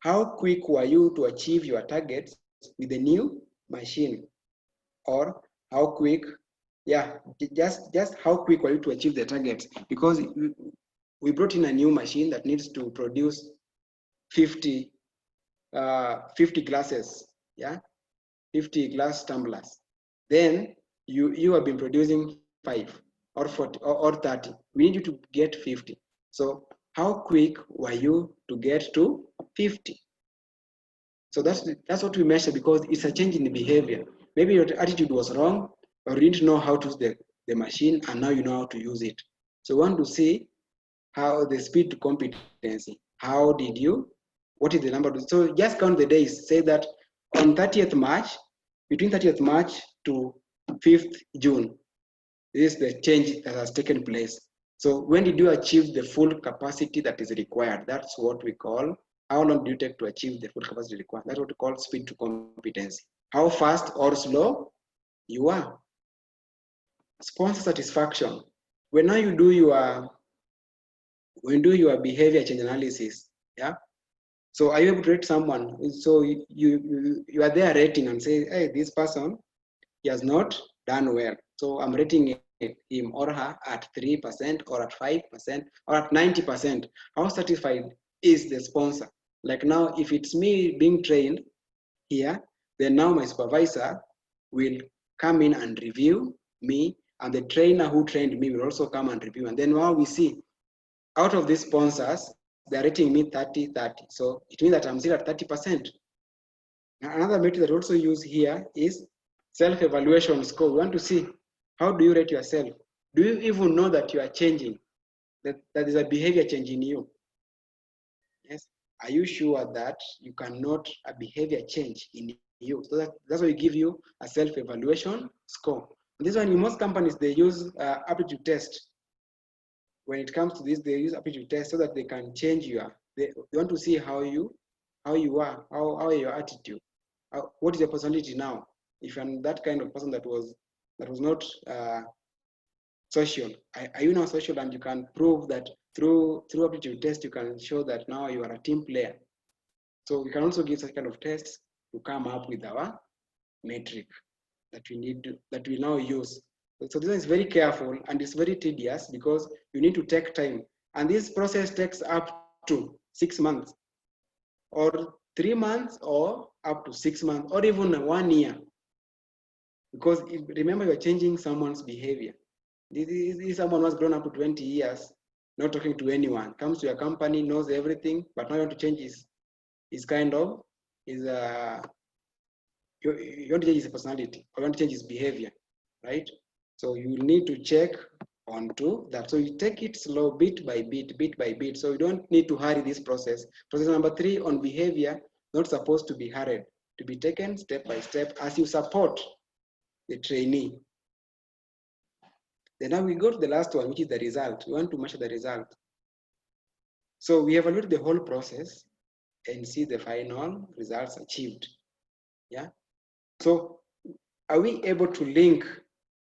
A: how quick were you to achieve your targets with the new machine, or how quick, yeah, just how quick were you to achieve the targets? Because we brought in a new machine that needs to produce 50 50 glasses, yeah, 50 glass tumblers. Then you have been producing 5 or 40 or 30. We need you to get 50. So how quick were you to get to 50? So that's what we measure, because it's a change in behavior. Maybe your attitude was wrong, or you didn't know how to use the machine, and now you know how to use it. So we want to see how the speed to competency. How did you, what is the number? So just count the days. Say that on 30th March, between 30th March to 5th June, this is the change that has taken place. So when did you achieve the full capacity that is required? That's what we call, how long do you take to achieve the full capacity required? That's what we call speed to competency. How fast or slow you are. Sponsor satisfaction. When now you do your behavior change analysis, yeah. So are you able to rate someone? So you are there rating and say, hey, this person, he has not done well. So I'm rating him or her at 3% or at 5% or at 90%. How satisfied is the sponsor? Like now, if it's me being trained here, then now my supervisor will come in and review me, and the trainer who trained me will also come and review. And then now we see, out of these sponsors, they're rating me 30-30. So it means that I'm still at 30%. Another metric that we also use here is self-evaluation score. We want to see, how do you rate yourself? Do you even know that you are changing? That is a behavior change in you? Yes. Are you sure that you can note a behavior change in you? So that's why we give you a self-evaluation score. This one, in most companies, they use aptitude test. When it comes to this, they use aptitude test so that they can change they want to see how you are, how your attitude, what is your personality now. If you're that kind of person that was not social, are you now social? And you can prove that through aptitude test, you can show that now you are a team player. So we can also give such kind of tests to come up with our metric that we now use. So this is very careful, and it's very tedious because you need to take time. And this process takes up to 6 months, or 3 months, or up to 6 months, or even 1 year. Because remember, you're changing someone's behavior. This is someone who has grown up to 20 years, not talking to anyone, comes to your company, knows everything, but now you want to change you want to change his personality, or you want to change his behavior, right? So you need to check onto that. So you take it slow, bit by bit. So you don't need to hurry this process. Process number 3 on behavior, not supposed to be hurried, to be taken step by step as you support the trainee. Then now we go to the last one, which is the result. We want to measure the result. So we evaluate the whole process and see the final results achieved. Yeah. So are we able to link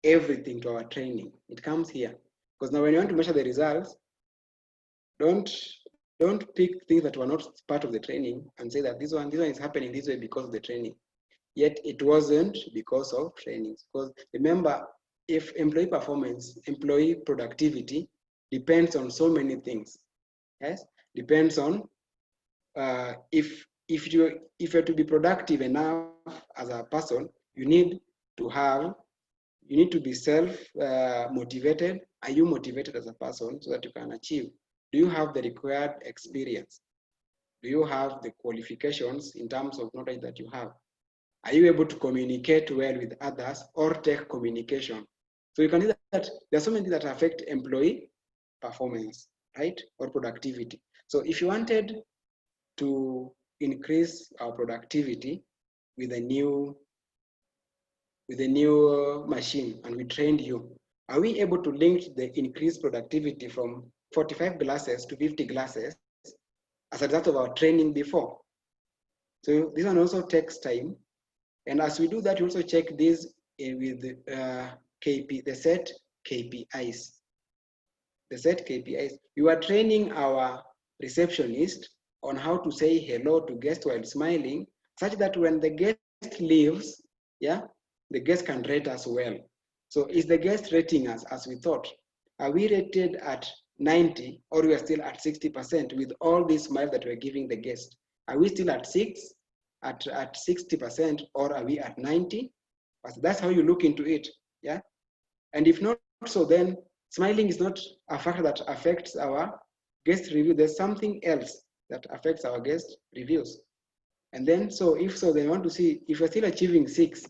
A: everything to our training? It comes here. Because now when you want to measure the results, don't pick things that were not part of the training and say that this one is happening this way because of the training. Yet it wasn't because of training. Because remember, if employee performance, employee productivity depends on so many things. Yes, depends on if you're to be productive enough as a person, you need to be self-motivated. Are you motivated as a person so that you can achieve? Do you have the required experience? Do you have the qualifications in terms of knowledge that you have? Are you able to communicate well with others or take communication? So you can see that there are so many things that affect employee performance, right? Or productivity. So if you wanted to increase our productivity with a new machine, and we trained you, are we able to link the increased productivity from 45 glasses to 50 glasses as a result of our training before? So this one also takes time. And as we do that, we also check this with the set KPIs. The set KPIs. We are training our receptionist on how to say hello to guests while smiling, such that when the guest leaves, yeah, the guest can rate us well. So is the guest rating us as we thought? Are we rated at 90, or we are still at 60% with all these smiles that we're giving the guest? Are we still at 60%, or are we at 90%? That's how you look into it. Yeah. And if not so, then smiling is not a factor that affects our guest review. There's something else that affects our guest reviews. And then, so if so, they want to see if we're still achieving 6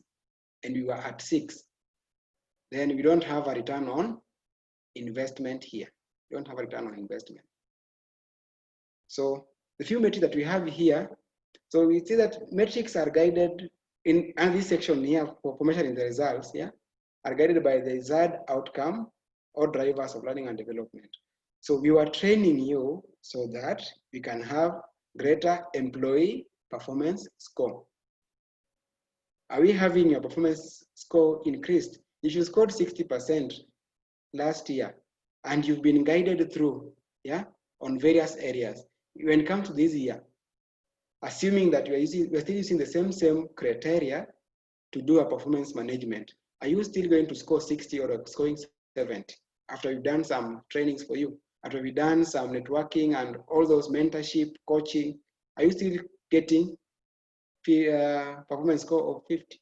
A: and we were at 6, then we don't have a return on investment here. We don't have a return on investment. So the few metrics that we have here, so we see that metrics are guided in, and this section here for measuring the results, yeah, are guided by the desired outcome or drivers of learning and development. So we were training you so that we can have greater employee performance score. Are we having your performance score increased? If you scored 60% last year and you've been guided through, yeah, on various areas, when it comes to this year, assuming that we're still using the same criteria to do a performance management, are you still going to score 60 or scoring 70 after we've done some trainings for you, after we've done some networking and all those mentorship, coaching? Are you still getting performance score of 50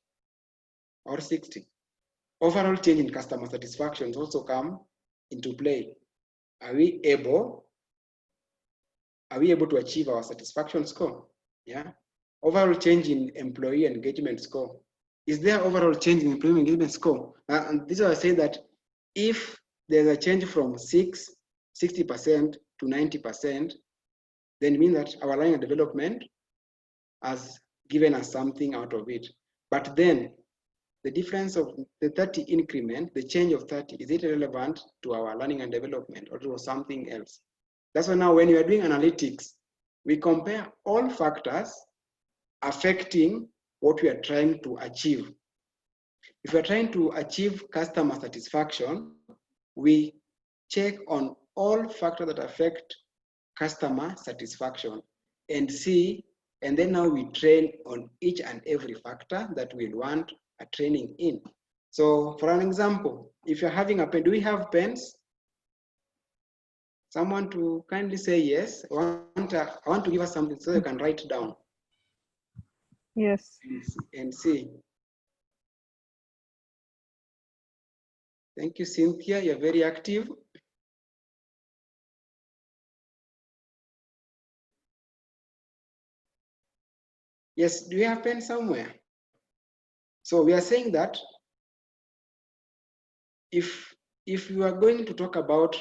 A: or 60? Overall change in customer satisfaction also come into play. Are we able to achieve our satisfaction score? Yeah. Overall change in employee engagement score. Is there overall change in employee engagement score? And this is why I say that if there's a change from 60% to 90%, then it means that our learning and development has given us something out of it. But then the difference of the 30 increment, the change of 30, is it relevant to our learning and development or to something else? That's why now when you are doing analytics, we compare all factors affecting what we are trying to achieve. If we are trying to achieve customer satisfaction, we check on all factors that affect customer satisfaction and see, and then now we train on each and every factor that we want a training in. So for an example, if you're having a pen, do we have pens? Someone to kindly say yes. I want to give us something so you can write down.
C: Yes.
A: And see. Thank you, Cynthia. You're very active. Yes, do we have pen somewhere? So we are saying that if you are going to talk about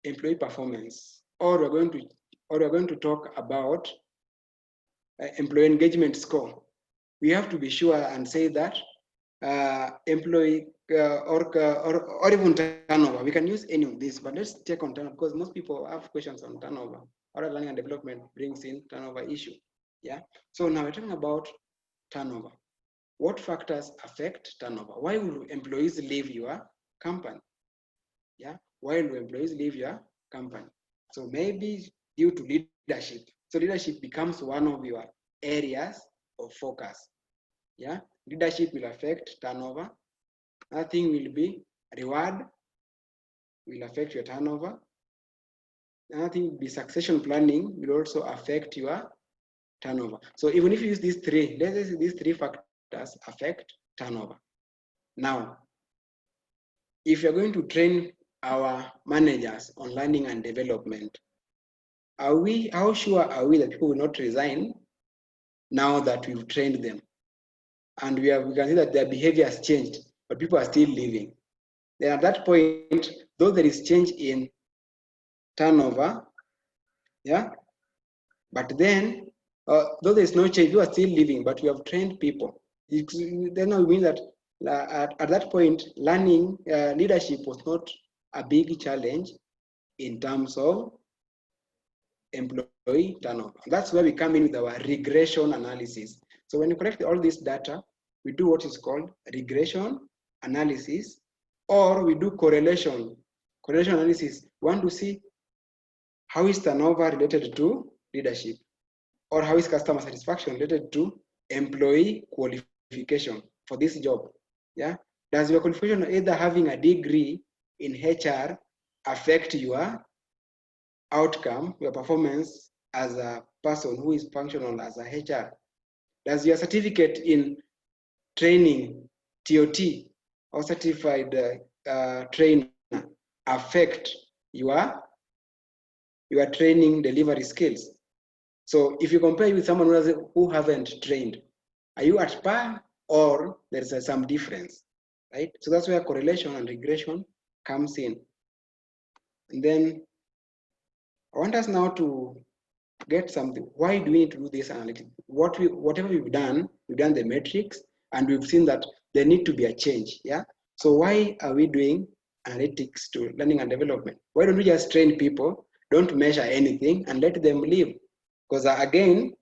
A: employee performance, or we're going to talk about employee engagement score, we have to be sure and say that employee or even turnover. We can use any of this, but let's check on turnover because most people have questions on turnover. Our learning and development brings in turnover issue. Yeah. So now we're talking about turnover. What factors affect turnover? Why will employees leave your company? Yeah. Why will employees leave your company? So maybe due to leadership. So leadership becomes one of your areas of focus. Yeah. Leadership will affect turnover. Another thing will be reward, will affect your turnover. Another thing will be succession planning, will also affect your turnover. So even if you use these three, let's say these three factors affect turnover. Now, if you're going to train our managers on learning and development, how sure are we that people will not resign now that we've trained them? And we can see that their behavior has changed, but people are still leaving. Then at that point, though there is change in turnover, yeah, but then though there is no change, you are still leaving, but we have trained people. Then it means that at that point, learning leadership was not a big challenge in terms of employee turnover. That's where we come in with our regression analysis. So when you collect all this data, we do what is called regression analysis, or we do correlation analysis. We want to see how is turnover related to leadership, or how is customer satisfaction related to employee qualification for this job. Yeah, does your qualification, either having a degree in HR, affect your outcome, your performance as a person who is functional as a HR? Does your certificate in training, TOT, or certified trainer affect your training delivery skills? So if you compare with someone who haven't trained, are you at par or there's some difference, right? So that's where correlation and regression comes in. And then I want us now to get something. Why do we need to do this analytics? Whatever we've done the metrics, and we've seen that there need to be a change. Yeah. So why are we doing analytics to learning and development? Why don't we just train people, don't measure anything, and let them live? Because again,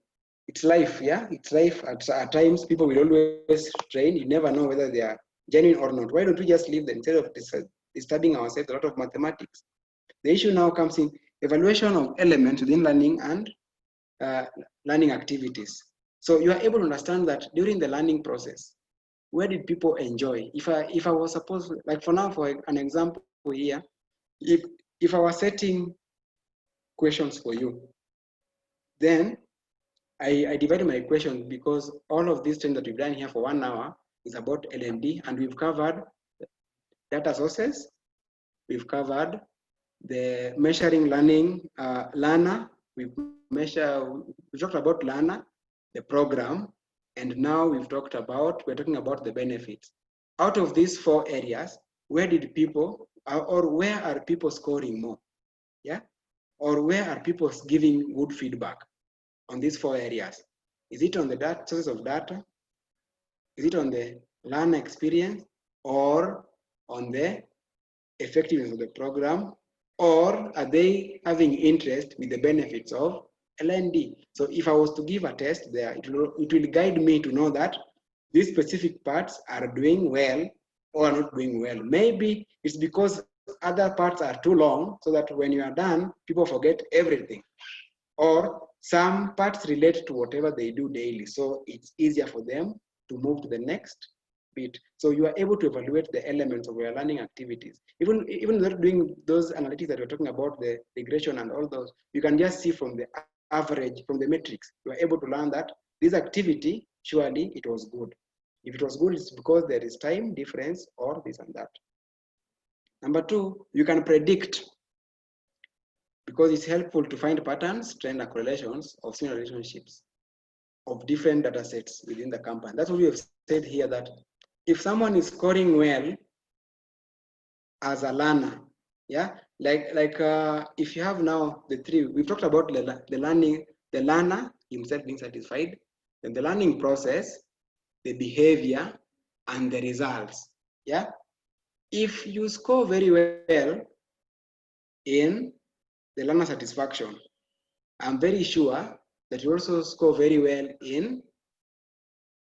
A: it's life. Yeah, it's life. At times, people will always train. You never know whether they are genuine or not. Why don't we just leave them instead of disturbing ourselves a lot of mathematics? The issue now comes in evaluation of elements within learning and learning activities. So you are able to understand that during the learning process, where did people enjoy? If I was supposed, like for now, for an example here, if I was setting questions for you, then I divided my questions because all of this thing that we've done here for 1 hour is about LMD, and we've covered data sources, we've covered the measuring learning, learner, we talked about learner, the program, and now we're talking about the benefits. Out of these 4 areas, where did people, or where are people scoring more? Yeah, or where are people giving good feedback on these 4 areas? Is it on the data, sources of data? Is it on the learner experience, or on the effectiveness of the program, or are they having interest with the benefits of LND? So if I was to give a test there, it will guide me to know that these specific parts are doing well or are not doing well. Maybe it's because other parts are too long, so that when you are done, people forget everything. Or some parts relate to whatever they do daily, so it's easier for them to move to the next bit. So you are able to evaluate the elements of your learning activities. Even without doing those analytics that we're talking about, the regression and all those, you can just see from the average, from the metrics, you are able to learn that this activity, surely it was good. If it was good, it's because there is time difference or this and that. Number 2, you can predict, because it's helpful to find patterns, trend, and correlations of similar relationships of different data sets within the company. That's what we have said here, that if someone is scoring well as a learner, yeah, like if you have now the 3, we've talked about the learner himself being satisfied, then the learning process, the behavior, and the results. Yeah, if you score very well in the learner satisfaction, I'm very sure that you also score very well in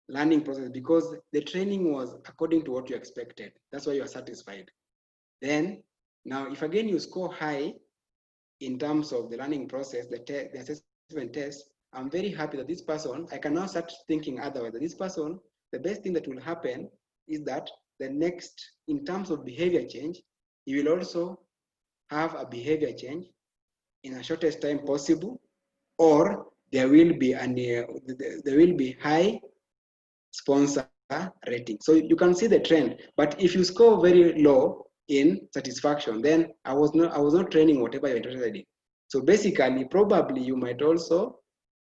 A: learning process, because the training was according to what you expected. That's why you are satisfied. Then now, if again you score high in terms of the learning process, the assessment test, I'm very happy that this person, I can now start thinking otherwise. That this person, the best thing that will happen is that the next, in terms of behavior change, you will also have a behavior change in the shortest time possible, or there will be high sponsor rating. So you can see the trend. But if you score very low in satisfaction, then I was not training whatever you're interested in. So basically, probably you might also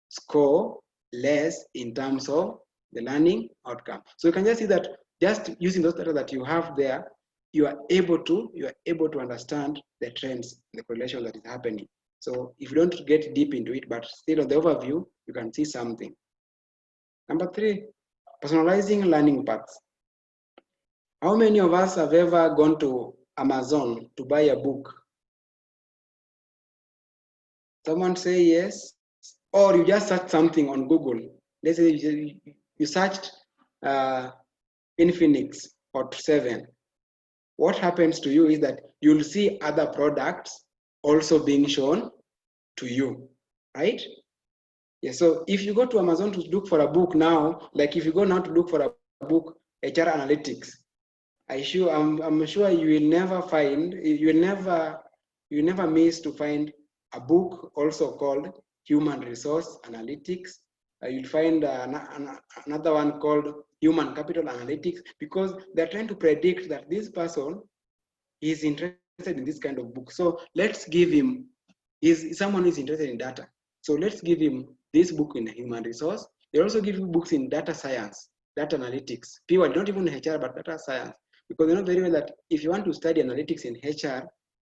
A: score less in terms of the learning outcome. So you can just see that just using those data that you have there, you are able to understand the trends, the correlation that is happening. So if you don't get deep into it, but still on the overview, you can see something. Number 3, personalizing learning paths. How many of us have ever gone to Amazon to buy a book? Someone say yes. Or you just search something on Google. Let's say you searched Infinix Hot 7. What happens to you is that you'll see other products also being shown to you, right? Yeah, so if you go to Amazon to look for a book now, like if you go now to look for a book, HR Analytics, I'm sure you will never find, you will never miss to find a book also called human resource analytics. You'll find another one called human capital analytics, because they're trying to predict that this person is interested in this kind of book. So let's give him, someone who is interested in data. So let's give him this book in human resource. They also give you books in data science, data analytics. People don't even HR, but data science, because they know very well that if you want to study analytics in HR,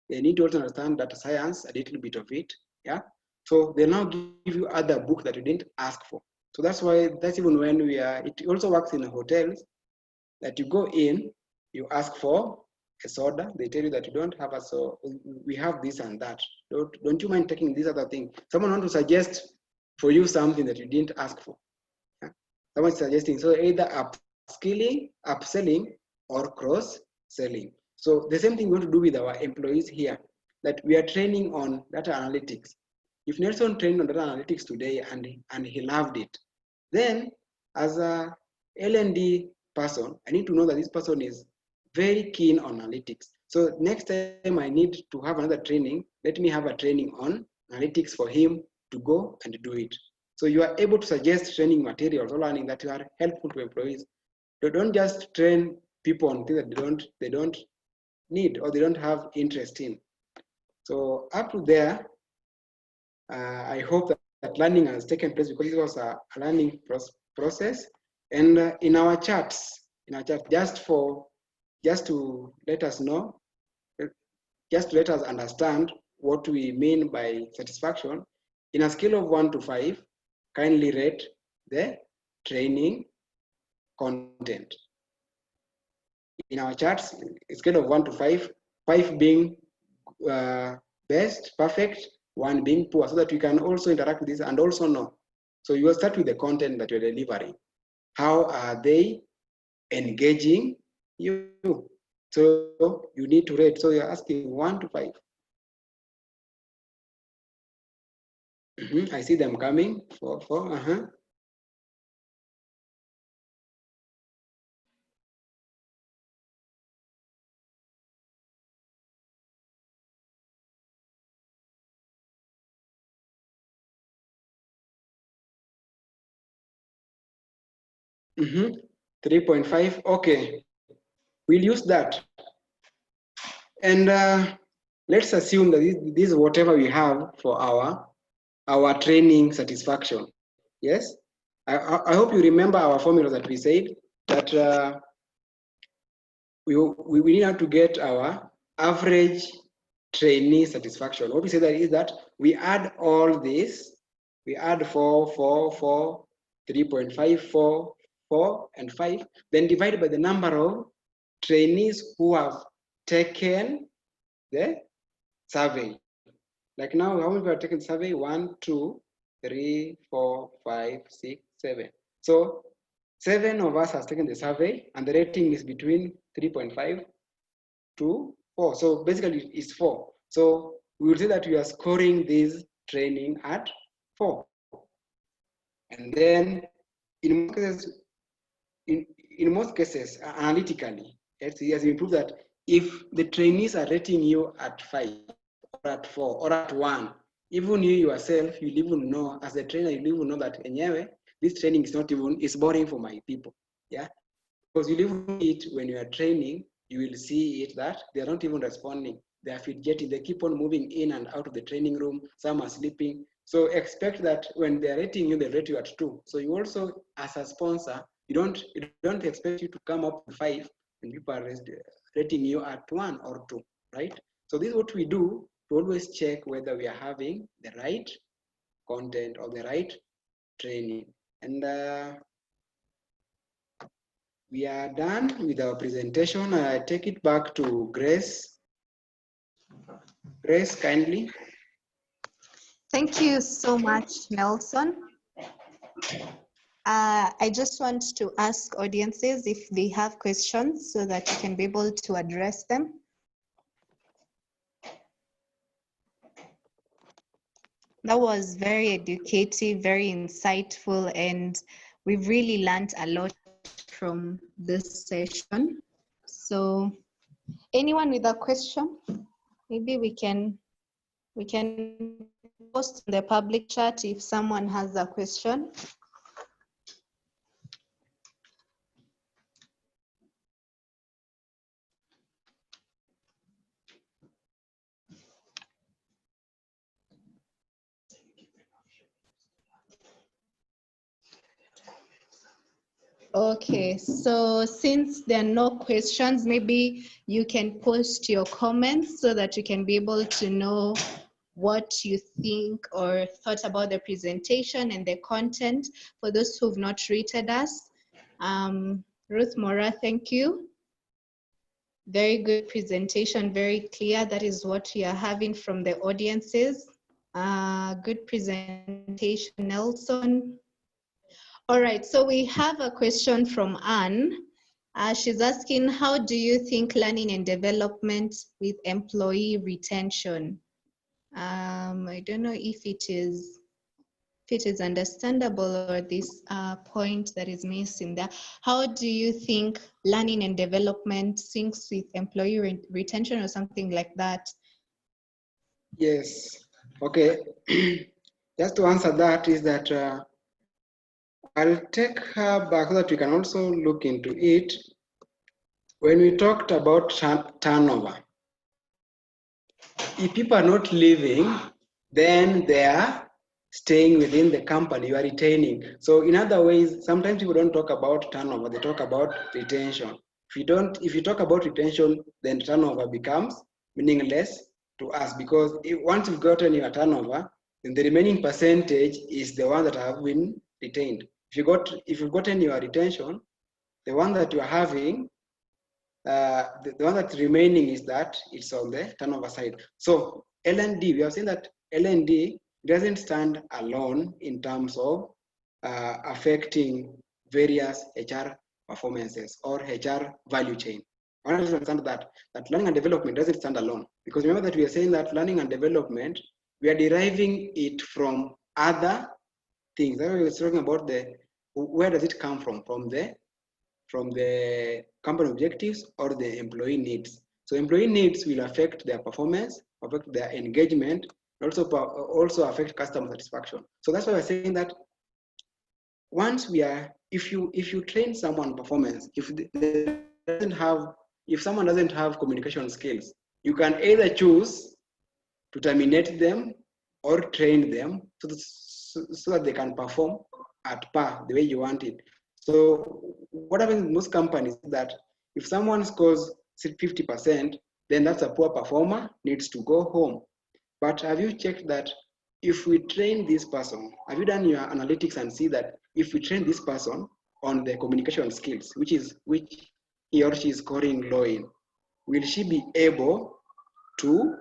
A: they need to also understand data science, a little bit of it. Yeah. So they now give you other books that you didn't ask for. So that's why, that's even when it also works in hotels, that you go in, you ask for a soda, they tell you that you don't have a, so we have this and that. Don't you mind taking this other thing? Someone want to suggest for you something that you didn't ask for. Yeah? Someone's suggesting, so either upskilling, upselling, or cross-selling. So the same thing we want to do with our employees here, that we are training on data analytics. If Nelson trained on data analytics today and he loved it, then as a L&D person, I need to know that this person is very keen on analytics. So next time I need to have another training, let me have a training on analytics for him to go and do it. So you are able to suggest training materials or learning that are helpful to employees. So don't just train people on things that they don't need or they don't have interest in. So up to there, I hope that learning has taken place, because it was a learning process. And in our charts, just to let us know, just to let us understand what we mean by satisfaction, in a scale of 1 to 5, kindly rate the training content. In our charts, a scale of 1 to 5, 5 being best, perfect, 1 being poor, so that we can also interact with this and also know. So you will start with the content that you're delivering. How are they engaging you? So you need to rate. So you're asking 1 to 5. I see them coming. 4, 4. Mm-hmm. 3.5. Okay, we'll use that. And let's assume that this is whatever we have for our training satisfaction. Yes, I hope you remember our formula that we said that we need to get our average trainee satisfaction. What we say that is that we add all this, we add 4, 4, 4, 3.5, 4, 4, and 5, then divide by the number of trainees who have taken the survey. Like now, how many have taken survey? 1, 2, 3, 4, 5, 6, 7. So 7 of us has taken the survey, and the rating is between 3.5 to 4. So basically, it's 4. So we will say that we are scoring this training at 4. And then in most cases, analytically, as we prove that if the trainees are rating you at 5 or at 4 or at 1, even you yourself, you'll even know, as a trainer, you'll even know that anyway, this training is not even, it's boring for my people. Yeah, because you even it when you are training, you will see it that they are not even responding. They are fidgeting, they keep on moving in and out of the training room, some are sleeping. So expect that when they're rating you, they rate you at 2. So you also, as a sponsor, you don't expect you to come up with 5 when people are rating you at 1 or 2, right? So this is what we do to always check whether we are having the right content or the right training. And we are done with our presentation. I take it back to Grace. Grace, kindly.
D: Thank you so much, Nelson. I just want to ask audiences if they have questions so that you can be able to address them. That was very educative, very insightful, and we've really learned a lot from this session. So anyone with a question, maybe we can post in the public chat if someone has a question. Okay, so since there are no questions, maybe you can post your comments so that you can be able to know what you think or thought about the presentation and the content. For those who've not rated us, Ruth Mora, thank you. Very good presentation, very clear. That is what we are having from the audiences. Good presentation, Nelson. All right, so we have a question from Anne. She's asking, how do you think learning and development with employee retention? I don't know if it is understandable or this point that is missing there. How do you think learning and development syncs with employee retention or something like that?
A: Yes. Okay. Just to answer that is that I'll take her back so that we can also look into it. When we talked about turnover, if people are not leaving, then they are staying within the company, you are retaining. So in other ways, sometimes people don't talk about turnover, they talk about retention. If you talk about retention, then turnover becomes meaningless to us, because once you've gotten your turnover, then the remaining percentage is the one that have been retained. If you've gotten your retention, the one that you are having, the one that's remaining is that it's on the turnover side. So L&D, we have seen that L&D doesn't stand alone in terms of affecting various HR performances or HR value chain. I want to understand that learning and development doesn't stand alone, because remember that we are saying that learning and development, we are deriving it from other things. That we were talking about where does it come from the company objectives or the employee needs. So employee needs will affect their performance, affect their engagement, also affect customer satisfaction. So that's why we're saying that if you train someone performance, if someone doesn't have communication skills, you can either choose to terminate them or train them so that they can perform at par the way you want it. So what happens in most companies is that if someone scores 50%, then that's a poor performer, needs to go home. But have you checked that if we train this person, have you done your analytics and see that if we train this person on the communication skills, which he or she is scoring low in, will she be able to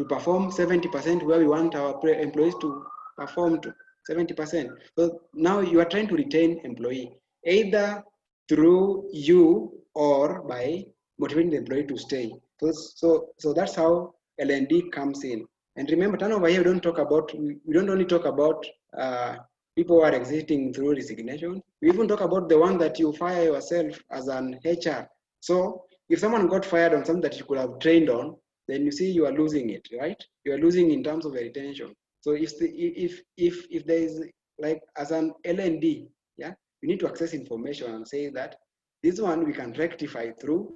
A: perform 70% where we want our employees to perform to 70%? So now you are trying to retain employee, either through you or by motivating the employee to stay. So that's how L&D comes in. And remember, turnover here, we don't only talk about people who are exiting through resignation. We even talk about the one that you fire yourself as an HR. So if someone got fired on something that you could have trained on, then you see you are losing it, right? You are losing in terms of the retention. So if there is, like, as an L&D, yeah, you need to access information and say that this one we can rectify through,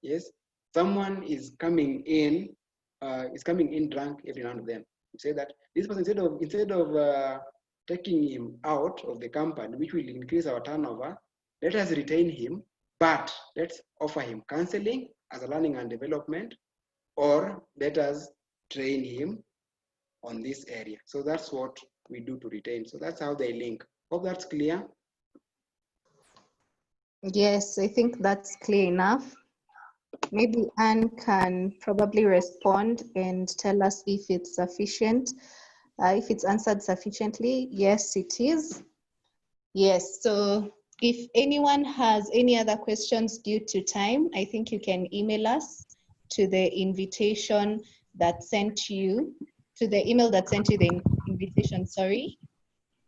A: yes, someone is coming in drunk every now and then. You say that this person, instead of taking him out of the company, which will increase our turnover, let us retain him, but let's offer him counseling as a learning and development, or let us train him on this area. So that's what we do to retain. So that's how they link. Hope that's clear.
D: Yes, I think that's clear enough. Maybe Anne can probably respond and tell us if it's sufficient, if it's answered sufficiently. Yes, it is. Yes, so if anyone has any other questions due to time, I think you can email us to the invitation that sent you, to the email that sent you the invitation, sorry.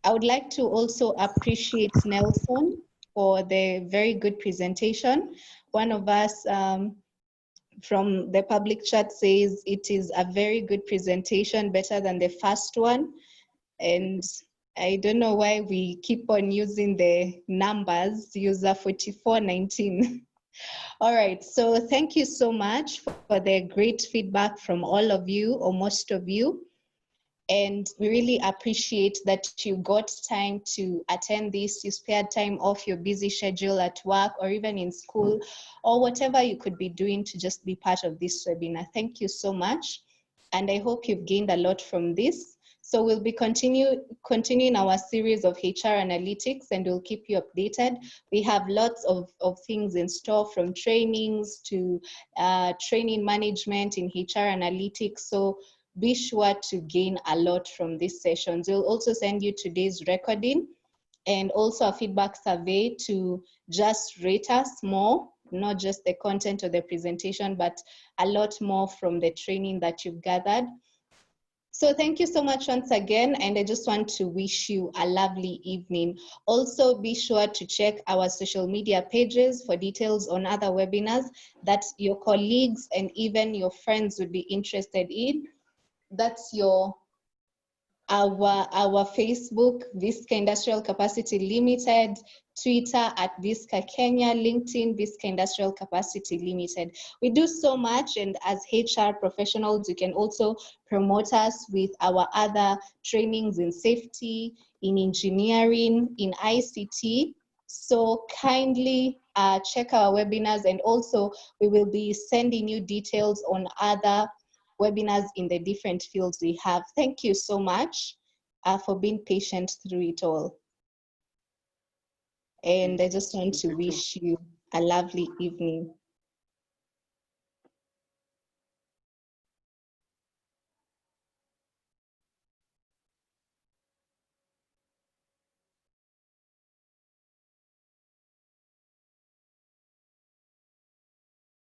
D: I would like to also appreciate Nelson for the very good presentation. One of us from the public chat says it is a very good presentation, better than the first one. And I don't know why we keep on using the numbers, user 4419. All right, so thank you so much for the great feedback from all of you, or most of you. And we really appreciate that you got time to attend this. You spared time off your busy schedule at work or even in school, or whatever you could be doing to just be part of this webinar. Thank you so much. And I hope you've gained a lot from this. So we'll be continuing our series of HR analytics, and we'll keep you updated. We have lots of things in store, from trainings to training management in HR analytics. So be sure to gain a lot from these sessions. We'll also send you today's recording and also a feedback survey to just rate us more, not just the content of the presentation, but a lot more from the training that you've gathered. So thank you so much once again, and I just want to wish you a lovely evening. Also, be sure to check our social media pages for details on other webinars that your colleagues and even your friends would be interested in. That's our Facebook, Visca Industrial Capacity Limited, Twitter at Visca Kenya, LinkedIn, Visca Industrial Capacity Limited. We do so much, and as HR professionals, you can also promote us with our other trainings in safety, in engineering, in ICT. So kindly check our webinars, and also we will be sending you details on other webinars in the different fields we have. Thank you so much for being patient through it all. And I just want to wish you a lovely evening.